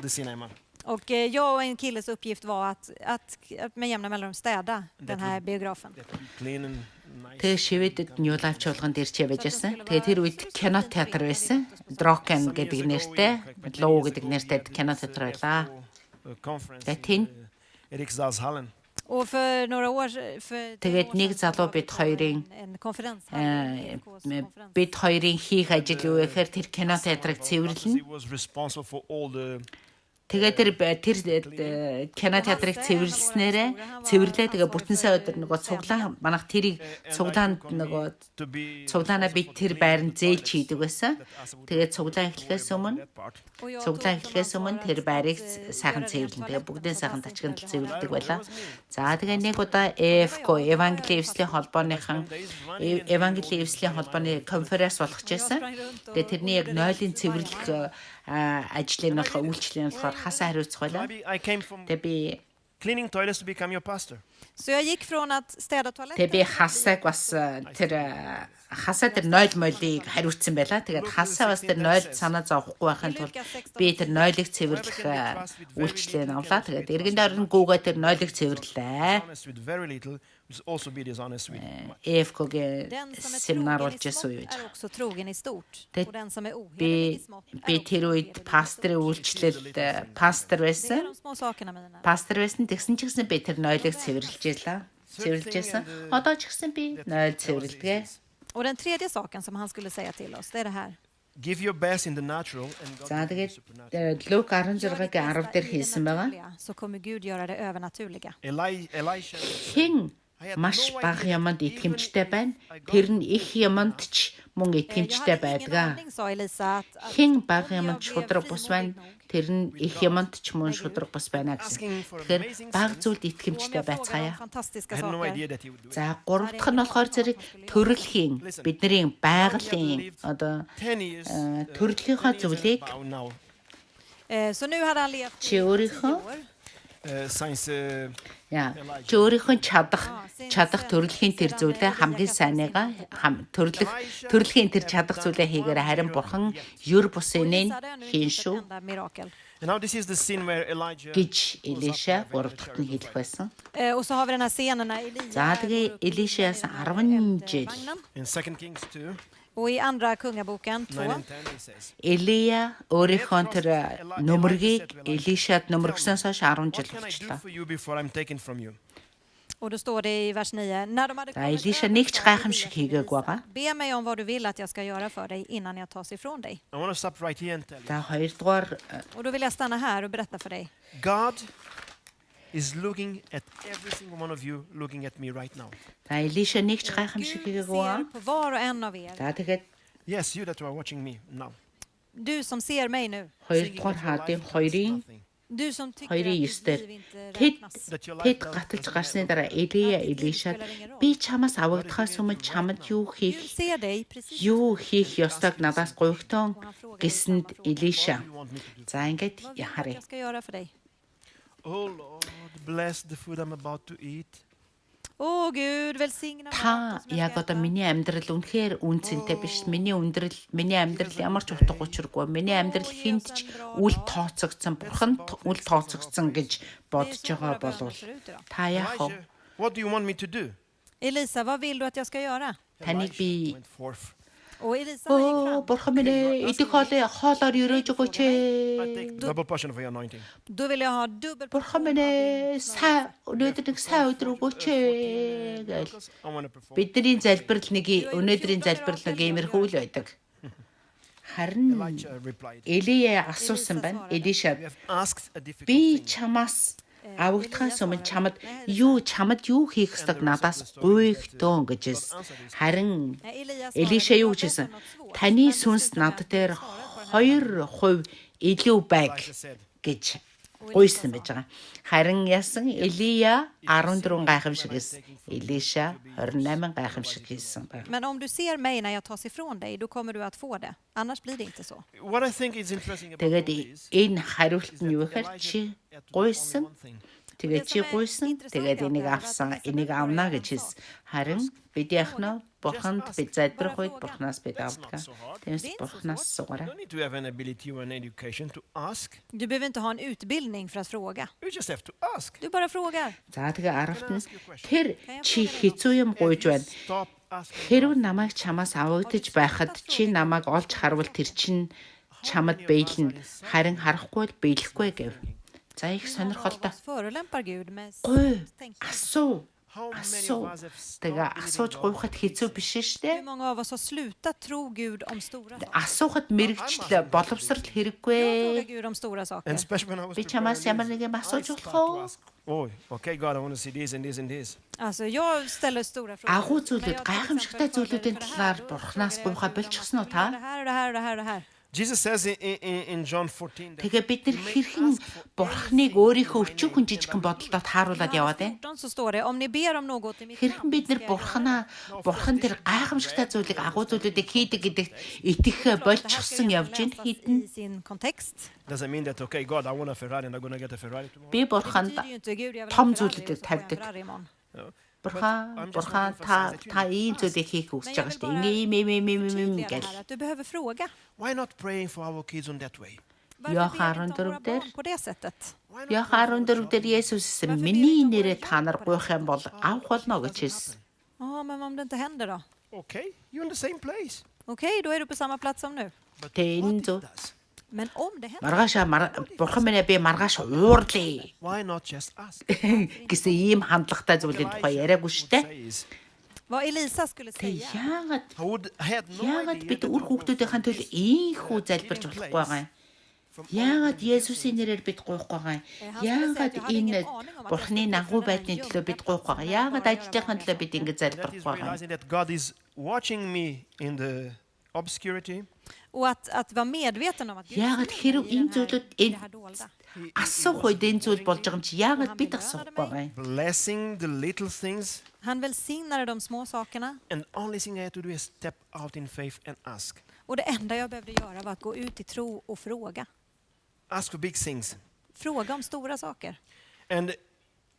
The cinema.
Och jag och en killes uppgift var att med jämna mellanrum städa den här biografen.
Clean and nice.
Тэгээ Шведэд New Life чуулганд ирч явж байсан. Тэгээ тэр үед кино театр байсан. Дрокен гэдэг нэртэй, Лоо гэдэг нэртэй кино театр байлаа.
Conference.
Тэгээд тэнд
Erik Zalshallen.
Och för några år
тэгээд нэг залуу бид хоёрын
en konferens
бид хоёрын хийх ажил юу гэхээр тэр кино театрыг цэвэрлэнэ.
He was responsible for all the
Тэгээд тэр кино театрыг цэвэрлснээрээ цэвэрлээ. Тэгээ бүтэн сая өдөр нөгөө цуглаан манайх тэрийг цуглаанд нөгөө
to be
цуглаанаа бид тэр байранд зээлж хийдэг байсан. Тэгээд цуглаан эхлэхээс өмнө тэр байрыг сайхан цэвэрлэн. Тэгээ бүгдийн сайхан тачганд цэвэрлдэг байлаа. За тэгээ нэг удаа EFCO Евангелийн эвслийн холбооныхан Евангелийн эвслийн холбооны конференц болгож байсан. Тэгээ тэрний яг нойлын цэвэрлэх ажлын үйлчлэлийн болохоор хасаа хариуцах байлаа.
I came from
Тэгээ би
cleaning toilets to become your pastor.
Så jag gick från att städa toaletten.
Тэгээ би хасааг бас тэр нойл мойлыг хариуцсан байлаа. Тэгээд хасаа бас тэр нойл санаа зовхгүй байхын тулд би тэр нойлыг цэвэрлэх үйлчлэгийг авлаа. Тэгээд эргэн дөрөн гүүгээ тэр нойлыг цэвэрлээ.
Honest with very little, which also be dishonest with much.
EFK-гийн
Den som är
семинар
trogen i
болж байсан үе.
smått är också trogen i stort.
Det-
Och den som är ohederlig i smått
Би
är
тэр
också
үед
ohederlig i
пастрын
stort.
үйлчлэлд пастор
Det är
байсан.
de små sakerna mina.
Пастор байсан тэгсэн ч гэсэн би тэр нойлыг цэвэрлж ялаа. Цэвэрлжсэн. Одоо ч гэсэн би нойл цэвэрлэгээ.
Och den tredje saken som han skulle säga till oss, det är det här.
Give your best in the natural and God
За
will give you
тэгээд
supernatural.
Лук
Gör
16-гийн
ditt
10
bästa
дээр
i det
хэлсэн байгаа.
naturliga, så kommer Gud göra det övernaturliga.
Elisha
Хэн маш бага юмд итгэмжтэй байна. Тэр нь их юмд ч мөн
Jag
итгэмжтэй
hade ingen
байдаг.
aning, sa Elisa, att
Хэн
om
бага
jag
юмд
blev
шудраг бус байна.
frimodig nog,
Тэр нь их юмд ч мөн шудраг бус байна гэсэн. Тэгэхээр бага зүйлд
och om
итгэмжтэй
jag frågar
байцгаая.
om fantastiska
I had no
saker,
idea that he would do it.
За гурав дахь нь болохоор зэрэг төрөлхийн бидний байгалийн одоо
10 years
төрлийнхөө зүйлийг
bow now.
Så nu hade han levt
чи
i 10
өөрийнхөө
år.
Since
яа чи өөрийнхөө чадах төрөлхийн тэр зүйлээ хамгийн сайныгаа төрөлхийн тэр чадах зүйлээ хийгээр харин бурхан юр бусын нь
Elisa hade ännu
хийн
inte sett
шүү
ett enda mirakel.
and now this is the scene where Elijah
гэж Элиша гурав дахь нь хэлэх байсан.
Och så har vi den här scenen när Elia
За тэгээ
går upp i
Элишаас
den här
10 жил
eldvagnen.
in 2 Kings 2,
Och i andra kungaboken
9
2
and 10 he says,
Элия өөрийнхөө тэр нөмргийг Элишад нөмргсөнөөс хойш 10
what
жил
can I do
болчлоо.
for you before I'm taken from you?
och då står det i vers 9. När de hade
За
kommit
Элиша
över
нэг ч
sa
гайхамшиг
Elia till
хийгээгүй байгаа.
Elisa, be mig om vad du vill att jag ska göra för dig innan jag tas ifrån dig.
I want to stop right here and tell you.
За хоёрдугаар
Och då vill jag stanna här och berätta för dig.
God is looking at every single one of you looking at me right now.
за Элиша нэг ч
Gud
гайхамшиг хийгээгүй
ser
байгаа.
på var och en av er.
За тэгээд
Yes, you that are watching me now.
Du som ser mig nu.
хоёрдугаар хаадын хоёрын
Du som tycker
хоёрын
att
9
ditt
дээр
liv inte
тэд
räknas.
тэд гаталж гарсны дараа Элия Элишад би чамаас авагдахаас өмнө чамд
Gud ser dig precis
юу хийх ёстойг надаас гуйгтон гэсэнд Элиша
You want me to do?
за ингээд
vad vill du att
харъя.
jag ska göra för dig.
Oh Lord, bless the food I'm about to eat.
Åh Gud, välsigna
Та
maten som jag
яг
ska
одоо
äta.
миний амьдрал үнэхээр үнцэнтэй биш. Миний амьдрал ямар ч утга учиргүй. Миний амьдрал хүнд ч үл тооцогдсон, бурханд үл тооцогдсон гэж бодож
Det är så
байгаа
våra böner
болов
ser ut idag.
та яах вэ?
Elijah, what do you want me to do?
Elisa, vad vill du att jag ska göra?
Таныг би
Went forth.
Och Elisa han gick
оо
fram.
бурхан минь ээ идэх хоолоор өрөөж өгөөч
I
ээ.
take double portion of your anointing.
Då vill jag ha dubbel
Бурхан минь ээ өнөөдөр нэг сайн өдөр өгөөч ээ гэл.
Because I want to perform.
Бидний залбирал нэг өнөөдрийн залбирал нэг иймэрхүү л байдаг. Харин
Elijah replied,
Элия асуусан байна. Элишад
"You have asked a difficult
би
thing.
чамаас авагдахаас өмнө чамд юу хийх ёстойг надаас гуйгтөн гэж. Харин Элиша юу гэжсэн? Таны сүнс над дээр 2% илүү байг гэж гуйсан байж байгаа. Харин ясан Элия 14 гайхамшиг хийсэн. Элиша 28 гайхамшиг хийсэн байна.
Men om du ser mig när jag tas ifrån dig, då kommer du att få det. Annars blir det inte så.
What I think is interesting about
Тэгээд
all this,
энэ хариулт нь юу гэхээр чи гуйсан. Тэгээд чи гуйсан. Тэгээд энийг авсан. Энийг авна гэж хэлсэн. Харин бид яхна бурханд бид залбирах үед бурхнаас бид авдаг. Тэгээс бурхнаас
you
сугараа.
don't need to have an ability or an education to ask.
Du behöver inte ha en utbildning för att fråga.
You just have to ask.
Du bara frågar.
За тэгээ 10-т нь тэр чи хэцүү юм гуйж байна.
Stop asking.
Хэрв намайг чамаас авагдаж байхад чи намайг олж харвал тэр чинь чамд бэйлнэ. Харин харахгүй л бэйлэхгүй гэв. За их сонирхолтой.
Förolämpar Gud med
Гуй,
tänk.
асуу.
How many
Асуу.
of us have
Тэгээ
stopped
асууж
believing God?
гуйхад хэцүү биш
Hur
штэ.
många av oss har slutat tro Gud om stora saker?
Асуухад мэрэгчлээ боловсрал
Jag
хэрэггүй.
frågar Gud om stora saker.
And especially when I was
Би чамаас
preparing
ямар
this,
нэг юм
I
асууж
start
болох
to
уу?
ask, oh, okay, God, I want to see this and this and this.
Alltså jag ställer stora frågor.
Агуу
Men
зүйлүүд
jag till
гайхамшигтай
exempel
зүйлүүдийн
för det
талаар
här, då
бурхнаас
frågar jag
гуйхаа
Gud,
болчихсон уу
det
та?
här och det här och det här och det här.
Jesus says in John 14 that
Тэгээ бид нар
you may
хэрхэн
ask for
бурхныг
anything
өөрийнхөө
in my
өчүүхэн
name,
жижигхэн
and I will
бодолдод тааруулаад яваад байна.
14 så står det om ni ber om något i mitt
Хэрхэн бид нар бурхан тэр гайхамшигтай зүйлийг агуу зүйлүүдийг хийдэг гэдэгт итгэхээ болчихсон явж байна хідэн.
i sin kontext.
doesn't mean that, okay, God, I want a Ferrari and I'm going to get a Ferrari tomorrow.
Би
Det
бурханд
betyder ju inte Gud, jag vill
том
ha Ferrari,
зүйлүүдийг
så har jag en
тавьдаг.
Ferrari imorgon.
Бурхан та ийм зүйлийг хийх
Men
хүсэж
jag
байгаа
vill
шүү
bara
дээ.
förtydliga det
Гэл.
här, att du behöver fråga.
Why not praying for our kids on that way?
Varför ber vi inte om
14
våra
där.
barn på det sättet?
Why not
Яах
pray for our
14
job?
дээр Есүс хэлсэн миний нэрээр та нар гуйх юм бол авах болно гэж хэлсэн.
Ja, men om det inte händer då?
Okay, you're in the same place.
Okej, då är du på samma plats som nu.
But
Тэгээ
what
энэ
if
зөв.
it does?
Men om det händer?
Бурхан минь би маргааш уурлаа
Why not just ask?
гэсэн ийм хандлагатай зүйлийн тухай яриаггүй шүү дээ.
Says,
Vad Elisa skulle
Тэгээ
säga.
had no
яагаад
idea
бид
that
үр
the
хүүхдүүдийн төлөө ийхүү залбирч болохгүй байгаа юм? Яагаад Есүсийн нэрээр бид гуйхгүй байгаа юм? Яагаад энэ Бурханы нагуу байдны төлөө бид гуйхгүй байгаа? Яагаад ажилтныхын төлөө бид ингэж
that
залбирахгүй
is
байгаа юм?
realizing that God is watching me in the obscurity.
Och att vara medveten om att Gud
Яагаад
ser
хэрв
mig i
энэ
den
зүйлүүд
här, i det
энэ
här dolda.
асуух үед энэ зүйл болж байгаа юм чи яагаад бид асуухгүй байгаа юм?
Blessing the little things,
Han välsignade de små sakerna.
and only thing I had to do is step out in faith and ask.
Och det enda jag behövde göra var att gå ut i tro och fråga.
Ask for big things.
Fråga om stora saker.
And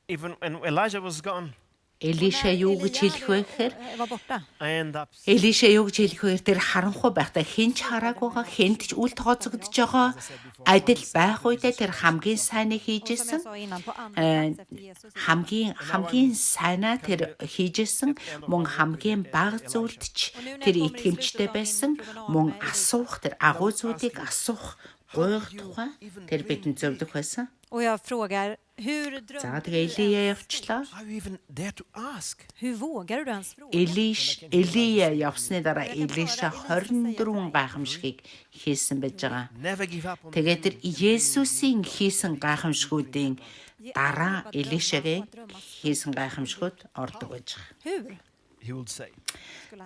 even when Elijah was gone,
Элиша юу гэж хэлэх вэ гэхээр
var borta.
I end up
Элиша юу гэж хэлэх вэ? Тэр харанхуй байхдаа хэн ч хараагүй байгаа, хэн ч үл тооцогдож байгаа. Адил байх үедээ тэр хамгийн сайныг
Och som
хийжсэн.
jag sa innan, på andra
Э,
plats efter Jesus.
хамгийн сайнаа тэр хийжсэн мөн хамгийн бага зүйлд ч тэр итгэмжтэй байсан мөн асуух тэр агуу зүйлийг асуух гойх тухай тэр бидэнд зөвлөх байсан.
Och jag frågar, hur
За
drömde
тэгээ
du
Элия
ens?
явчлаа.
how you even dare to ask?
Hur vågar du ens fråga?
Элия явсны дараа Элиша 24 гайхамшигыг хийсэн байж байгаа.
Never give up on
Тэгээд тэр Есүсийн хийсэн гайхамшгуудын дараа Элишагийн хийсэн гайхамшгууд ордог байж байгаа.
Hur?
he would say.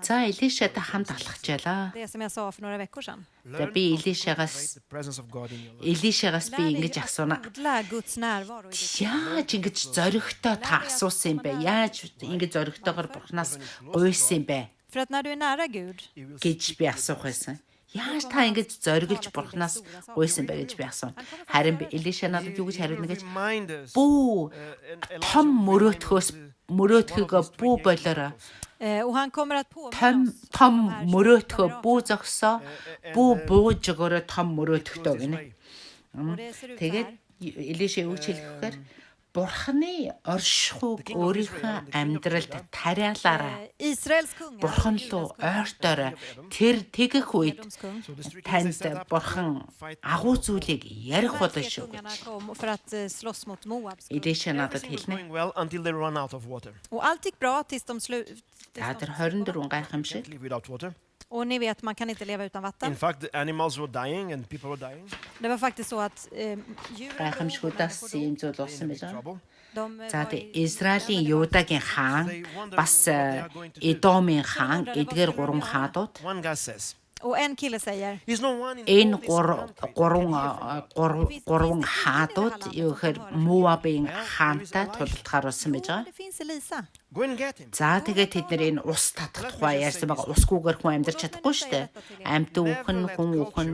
За Элишатай хамт алхачаалаа.
Det som jag sa för några veckor sedan.
За би Элишагаас
The presence of God in your life.
Элишагаас би
Lär dig
ингэж
att
асууна.
odla Guds närvaro i ditt liv.
Яаж ингэж зоригтой та асуусан юм бэ? Яаж ингэж зоригтойгоор Бурханаас гуйсан юм бэ
För att när du är nära Gud,
гэж би асуух байсан. Яаж та ингэж зориглж Бурханаас гуйсан бэ гэж би асууна. Харин би Элиша надад юу гэж хариулна гэж
Remind us.
бүү том мөрөөдхөгөө бүү болоорой.
och han kommer att påminna oss
Том
om de här
мөрөөдхөө
sakerna.
бүү зогсоо. Бүү бууж өгөөрэй том мөрөөдөхтэй гинэ.
Och det ser ut så
Тэгээд
här.
Элиша юу гэж хэлэхээр Бурханы оршихуйг өөрийнхөө амьдралд тариалаарай.
Israels kung.
Бурхан руу ойртоорой. Тэр тэгэх үед
Edoms kung.
So the street
танд
is set up
Бурхан агуу зүйлийг ярих болно шүү
Kungarna
гэж.
kom för att slåss mot Moabs kung.
Элиша надад
Everything was
хэлнэ.
going well until they run out of water.
Och allt gick bra tills de
За тэр 24 гайхамшиг.
Can't live without water.
Och ni vet, man kan inte leva utan vatten.
In fact, the animals were dying and people were dying.
Det var faktiskt så att djuren
Гайхамшгүй
dog,
дас
människor
юм
dog.
зүйл болсон байж байгаа.
Trouble.
De
За
var
тэгээ
i-
Израилийн Юдагийн хаан бас Эдомын хаан эдгээр гурван хаадууд
One guy says,
Och en kille säger,
"There's no one in
энэ
all this country."
гурван хаадууд юу гэхээр Муабын хаантай тулдахаар болсон байж
"Jo,
байгаа.
det finns Elisa."
Go and get him.
За тэгээд тэд нар энэ ус татах тухай ярьсан байгаа. Усгүйгээр хүн амьдарч чадахгүй шүү дээ. Амьд үхэн хүн үхэн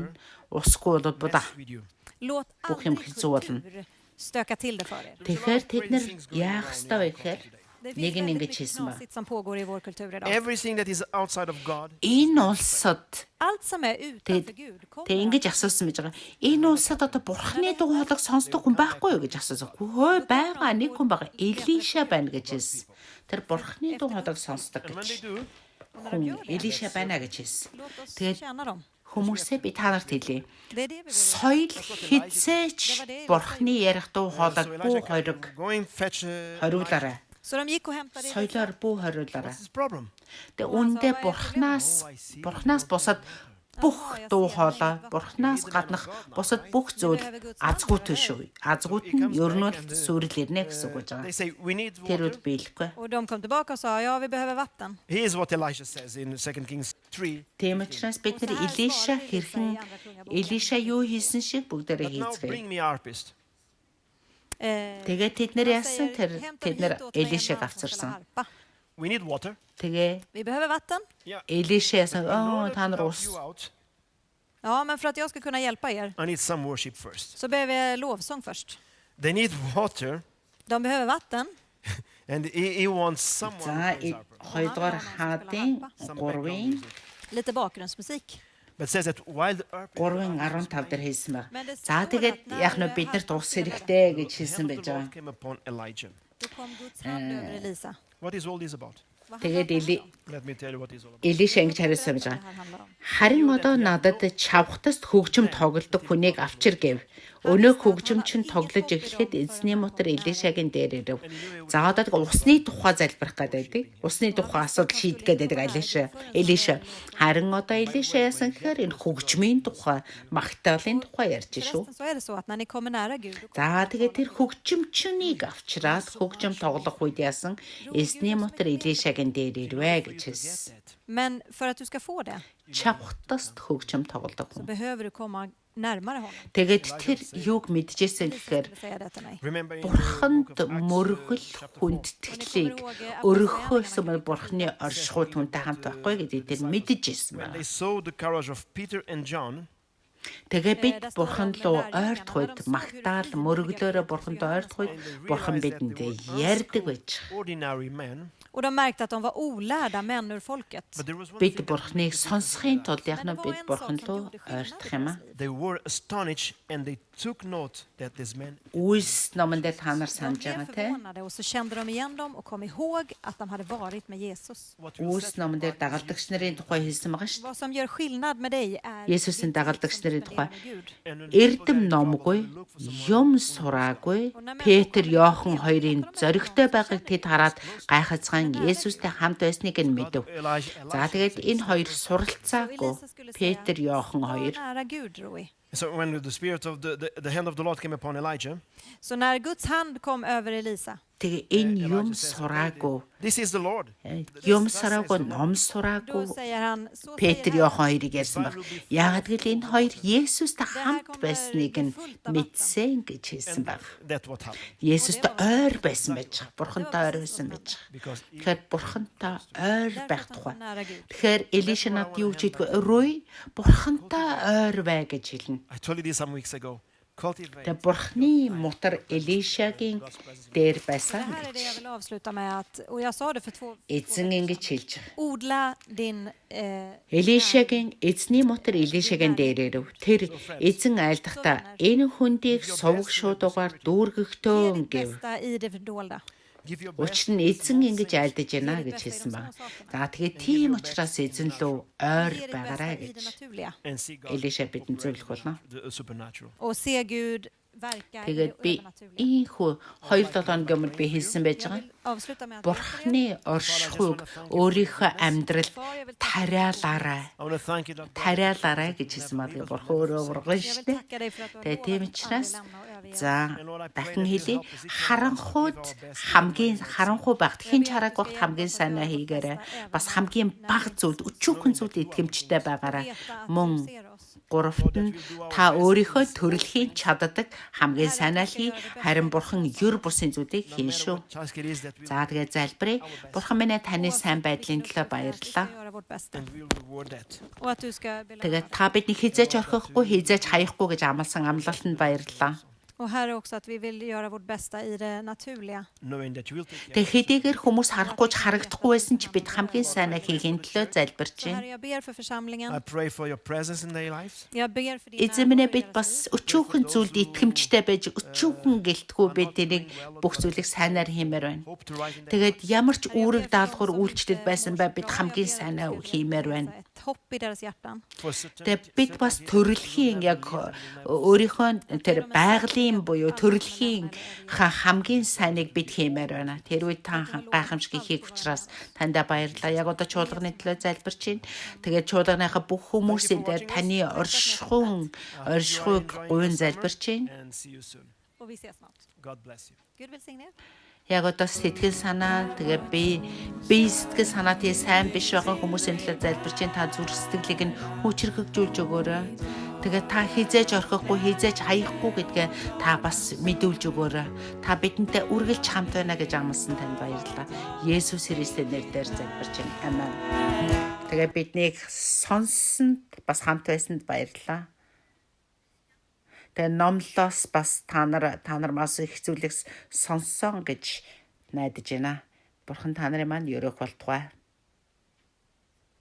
усгүй бол будаа.
Mess with you.
Låt
Бүх юм
aldrig
хэцүү болно.
kultur stöka till det för er.
Тэгэхээр тэд нар яах ёстой вэ гэхээр
Det
нэг
finns
нь
väldigt
ингэж
mycket
хийсэн ба.
knasigt som pågår i vår kultur idag.
Everything that is outside of God,
Энэ улсад
Allt som är utanför Gud
тэг
kommer
ингэж асуусан байж байгаа. Энэ улсад одоо бурхны дуу хоолойг сонсдог хүн байхгүй юу гэж асуусан. Хөөе байгаа нэг хүн байгаа. Элиша байна гэж хэлсэн. Тэр бурхны дуу хоолойг сонсдог
and when they
гэж.
do,
Хүн Элиша байна гэж хэлсэн.
Låt oss
Тэгээд
tjäna dem.
хүмүүсээ би та нарт хэлье.
Det är det vi behöver.
Соёл хизээч бурхны ярих дуу хоолойг
so
бүү
Elijah
хориг
can go and fetch
хориулаарай.
Så de gick och hämtade Elisa.
Соёлоор бүү хориулаарай.
What's his problem?
Тэгээ үндэ бурхнаас бусад бүх дуу хоолой, бурхнаас гаднах бусад бүх зүйл азгүйтэй шүү. Азгүйт нь ер нь бол сүрэл ирнэ гэсэн үг гэж
They
байгаа.
say, "We need
Тэр
water."
үед биелэхгүй.
Och de kom tillbaka och sa, ja, vi behöver vatten.
Here's what Elisha says in 2 Kings 3.
Тийм учраас бид нар Элиша хэрхэн Элиша юу хийсэн шиг бүгдээрээ
But now
хийцгээе.
bring me a harpist.
Тэгээд тэд нар яасан тэр тэд нар Элишаг авчирсан.
We need water.
Тэгээ
Vi behöver vatten.
Yeah.
Элиша яасан
In order
та
to
нар
help
ус
you out,
Ja, men för att jag ska kunna hjälpa er
I need some worship first.
så behöver jag lovsång först.
They need water,
De behöver vatten.
and he wants someone
за
who plays harp.
хоёрдугаар хаадын
Some
3-ын
background music.
Lite bakgrundsmusik.
But it says that while the harp
3:15 дээр хэлсэн байна. За тэгээд яг нь бид нарт ус хэрэгтэй гэж
the
хэлсэн
hand of
байж
the Lord
байгаа.
came upon Elijah.
Då kom Guds hand över Elisa.
What is all this about?
Vad
Тэгээд
handlar
Let me tell you what is all about.
Элиша ингэж хариулсан байж
det
байгаа.
här handlar om?
Харин одоо надад чавхтаст хөгжим тоглодог хүнийг авчир гэв. Өнөө хөгжим чинь тоглож эхлэхэд эзний мотор Элишагийн дээр ирэв. За одоо тэг усны тухай залбирах гэдэг. Усны тухай асуудал шийдэх гэдэг Элиша. Харин одоо Элиша яасан гэхээр энэ хөгжмийн тухай, магтаалын тухай ярьж шүү.
Förresten så är det så att när ni kommer nära Gud, då
За тэгээд тэр хөгжимчнийг авчираад хөгжим тоглох үед яасан эзний мотор Элишагийн дээр ирвэ гэж хэлсэн.
men för att du ska få det
Чавхтаст хөгжим тоглодог
så
хүн.
behöver du komma närmare honom.
Тэгээд тэр юуг мэдчихсэн гэхээр
Skulle säga det till mig.
Remember in the
бурханд
book of Acts,
мөргөл хүндэтгэлийг өргөхөөс бурхны оршихуй түнтэй хамт байхгүй гэдэг тэр мэдчихсэн
when
байна.
they saw the courage of Peter and John,
Тэгээ бид бурханд руу ойртохуйд магтаал мөргөлөөрөө бурханд ойртохуйд бурхан бидэнд ярьдаг байж.
ordinary men,
Och de märkte att de var olärda män ur folket.
but there was one
Бид
thing,
бурхныг сонсохын тулд яг
Men
нь
det var
бид
en sak
бурханд
som
руу
gjorde skillnad
ойртох
i
юм
deras
аа.
liv.
they were astonished and they took note that this man
Үйлс номон дээр та нар
De
санаж
blev
байгаа те.
förvånade och så kände de igen dem och kom ihåg att de hade varit med Jesus.
what will
Үйлс номон дээр дагалдагч нарын тухай хэлсэн байгаа шүү.
Vad som gör skillnad med dig är
Есүсийн
din tid
дагалдагч
som du
нарын тухай
spenderar med Gud.
and when
Эрдэм номгүй, юм сураагүй, Петр, Йохан хоёрын зоригтой байгааг тэд хараад гайхацгаан Есүстэй хамт байсныг нь мэдэв. За тэгээд энэ хоёр суралцаагүй Петр, Йохан
Var
хоёр
nära Gud, Roi.
So when the spirit of the hand of the Lord came upon Elijah,
Så när Guds hand kom över Elisa,
тэгээ энэ юм сураагүй,
this is the Lord.
юм сураагүй, ном
då
сураагүй
säger han, så
Петр,
säger
Йохан хоёрыг ярьсан баг. Яагаад гэвэл энэ хоёр Есүстэй хамт байсныг нь мэдсэн гэж хэлсэн баг.
That's what happened.
Есүстэй ойр байсан байж байгаа. Бурхантай ойр байсан байж байгаа.
Because
Тэгэхээр бурхантай ойр байх
därför att
тухай.
han var nära Gud.
Тэгэхээр Элиша над юу гэж хэлдэг вэ? Рой бурхантай ойр бай гэж хэлнэ.
I told you this some weeks ago. Cultivate
Тэгээ бурхны мутар Элишагийн дээр
Det
байсан
här är det jag
гэж.
vill avsluta med att, och jag sa det för två
Эзэн ингэж хэлж байгаа.
odla din
Элишагийн эзний мутар Элишагийн дээр ирэв. Тэр эзэн айлдахдаа энэ хүндийг сувг шуудуугаар дүүргэхтөө гэв.
bästa i det fördolda.
give your best
Учир нь эзэн ингэж айлдаж байна гэж хэлсэн байна. За тэгээд тийм учраас эзэн лөө ойр
Ge ditt
байгаарай
bästa i det
гэж
naturliga.
and see God
Элиша бидэнд зөвлөх болно.
the supernatural.
Och se Gud verka i
Тэгээд
det
би
övernaturliga.
ийхүү 2-7 өдрийн өмнө би хэлсэн байж
Jag
байгаа.
vill avsluta med att be för er.
Бурхны оршихуйг өөрийнхөө амьдралд тариалаарай.
I want to thank you that
Тариалаарай гэж хэлсэн байна. Бурхан өөрөө урган
Jag
шүү
vill
дээ.
tacka dig för att du har
Тэгээд тийм
lovat att
учраас
aldrig lämna och överge oss.
за дахин хэлий харанхууд хамгийн харанхуй багт хэн чараг багт хамгийн сайнаа хийгээрэй. Бас хамгийн бага зүйлд өчүүхэн зүйлд итгэмжтэй байгаарай.
Veta att
Мөн
du ser oss.
гуравт нь та өөрийнхөө төрөлхийн чаддаг хамгийн сайнаа хий, харин бурхан юр бусын зүйлийг хийн шүү.
task it is that we
За тэгээд залбирая. Бурхан минь таны сайн байдлын төлөө баярлалаа.
Vi ska göra vårt bästa.
and we will reward that.
Och att du ska belöna
Тэгээд
oss.
та бидний хизээж орхихгүй, хизээж хаяхгүй гэж амласан амлалтанд баярлалаа.
Och Herre också att vi vill göra vårt bästa i det naturliga.
Knowing that you will take care.
Тэгээд хэдийгээр хүмүүс харахгүй ч харагдахгүй байсан ч бид хамгийн сайнаа хийхин төлөө залбирч
Så
байна.
Herre, jag ber för församlingen.
I pray for your presence in their lives.
Jag ber för din
Эзэн минь
närvaro i
бид
deras
бас
liv.
өчүүхэн зүйлд итгэмжтэй байж өчүүхэн гэлтгүй бид тэрийг бүх зүйлийг сайнаар хиймээр байна.
Hope to rise in their
Тэгээд ямар ч үүрэг даалгавар үйлчлэл байсан бай бид хамгийн сайнаа хиймээр байна.
Ett hopp i deras hjärtan.
for such
Тэгээд бид бас төрөлхийн яг өөрийнхөө тэр байгалийн буюу төрөлхийн хамгийн сайныг бид хиймээр байна. Тэр үед та гайхамшиг хийх учраас танда баярлалаа. Яг одоо чуулганы төлөө залбирч байна. Тэгээд чуулганыхаа бүх хүмүүсийн дээр таны оршихуйг гуйн залбирч байна.
and see you soon.
Och vi ses snart.
God bless you.
Gud välsigne er.
Яг одоо сэтгэл санаа тэгээд би сэтгэл санаа тий сайн биш байгаа хүмүүсийн төлөө залбирч байна. Та зүрх сэтгэлийг нь хүчрхэгжүүлж өгөөрэй. Тэгээд та хизээж орхихгүй, хизээж хаяхгүй гэдгээ та бас мэдүүлж өгөөрэй. Та бидэнтэй үргэлж хамт байна гэж амласан танд баярлалаа. Есүс Христосийн нэрээр залбирч байна. Амен. Тэгээд биднийг сонссонд бас хамт байсанд баярлалаа. Тэгээ номлоос бас та нар маш их зүйлийг сонссон гэж найдаж байна. Бурхан та нарын маань өрөөх болтугай.